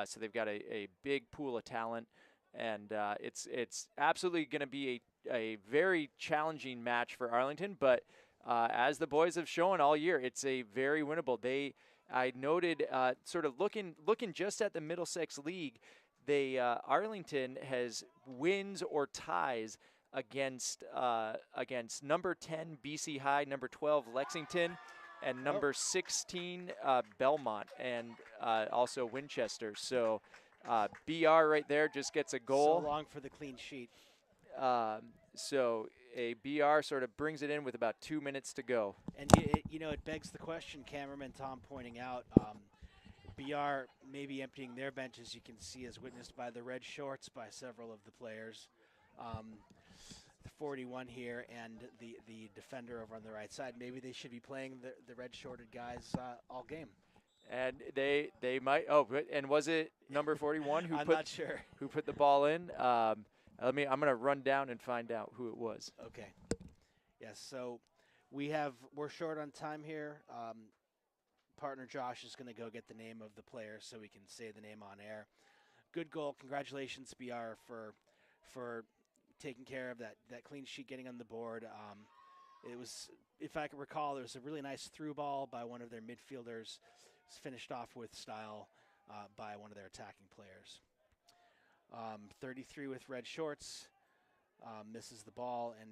C: So they've got a big pool of talent, and it's absolutely going to be a very challenging match for Arlington, but as the boys have shown all year, it's a very winnable. I noted sort of looking just at the Middlesex League, Arlington has wins or ties against number 10 BC High, number 12 Lexington, and number 16 Belmont, and also Winchester. So BR right there just gets a goal.
A: So long for the clean sheet.
C: So a BR sort of brings it in with about 2 minutes to go.
A: And it begs the question, cameraman Tom pointing out, BR may be emptying their bench, as you can see, as witnessed by the red shorts by several of the players. 41 here and the defender over on the right side. Maybe they should be playing the red-shorted guys all game.
C: And they might. Oh, and was it number 41 who
A: I'm not sure
C: who put the ball in? I'm gonna run down and find out who it was.
A: Okay. Yes. So we're short on time here. Partner Josh is going to go get the name of the player so we can say the name on air. Good goal. Congratulations, BR, for taking care of that clean sheet, getting on the board. It was, if I can recall, it was a really nice through ball by one of their midfielders. It's finished off with style by one of their attacking players. 33 with red shorts misses the ball, and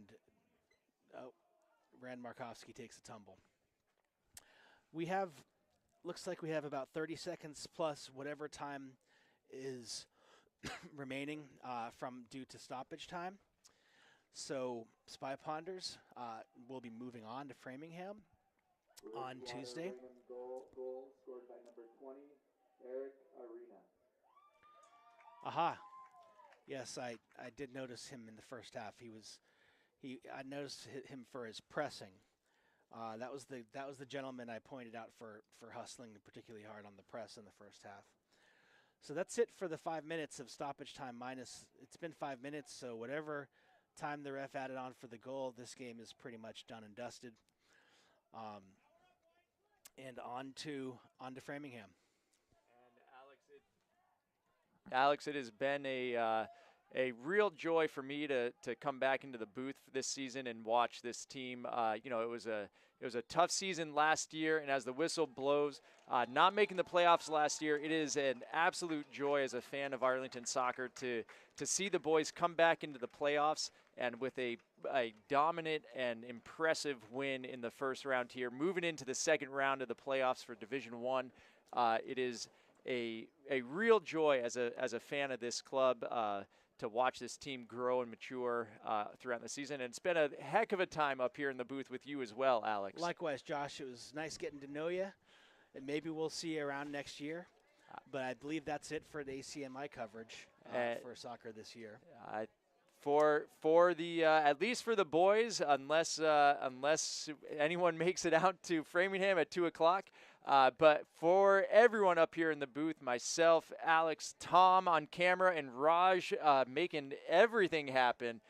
A: Rand Markovsky takes a tumble. Looks like we have about 30 seconds plus whatever time is remaining due to stoppage time. So Spy Ponders will be moving on to Framingham on Tuesday.
B: Goal scored by number 20, Eric Arena.
A: Aha. Yes, I did notice him in the first half. I noticed him for his pressing. That was the gentleman I pointed out for hustling particularly hard on the press in the first half. So that's it for the 5 minutes of stoppage time minus. It's been 5 minutes, so whatever time the ref added on for the goal, this game is pretty much done and dusted. And on to Framingham.
C: And Alex, it has been a real joy for me to come back into the booth this season and watch this team. It was a tough season last year, and as the whistle blows, not making the playoffs last year, it is an absolute joy as a fan of Arlington soccer to see the boys come back into the playoffs and with a dominant and impressive win in the first round here, moving into the second round of the playoffs for Division I. It is a real joy as a fan of this club to watch this team grow and mature throughout the season. And it's been a heck of a time up here in the booth with you as well, Alex.
A: Likewise, Josh. It was nice getting to know you, and maybe we'll see you around next year. But I believe that's it for the ACMi coverage for soccer this year. For the at least for the boys, unless anyone makes it out to Framingham at 2 o'clock. But for everyone up here in the booth, myself, Alex, Tom on camera, and Raj making everything happen.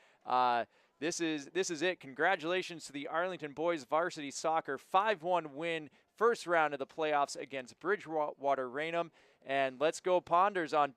A: This is it. Congratulations to the Arlington boys varsity soccer 5-1 win, first round of the playoffs against Bridgewater-Raynham. And let's go Ponders on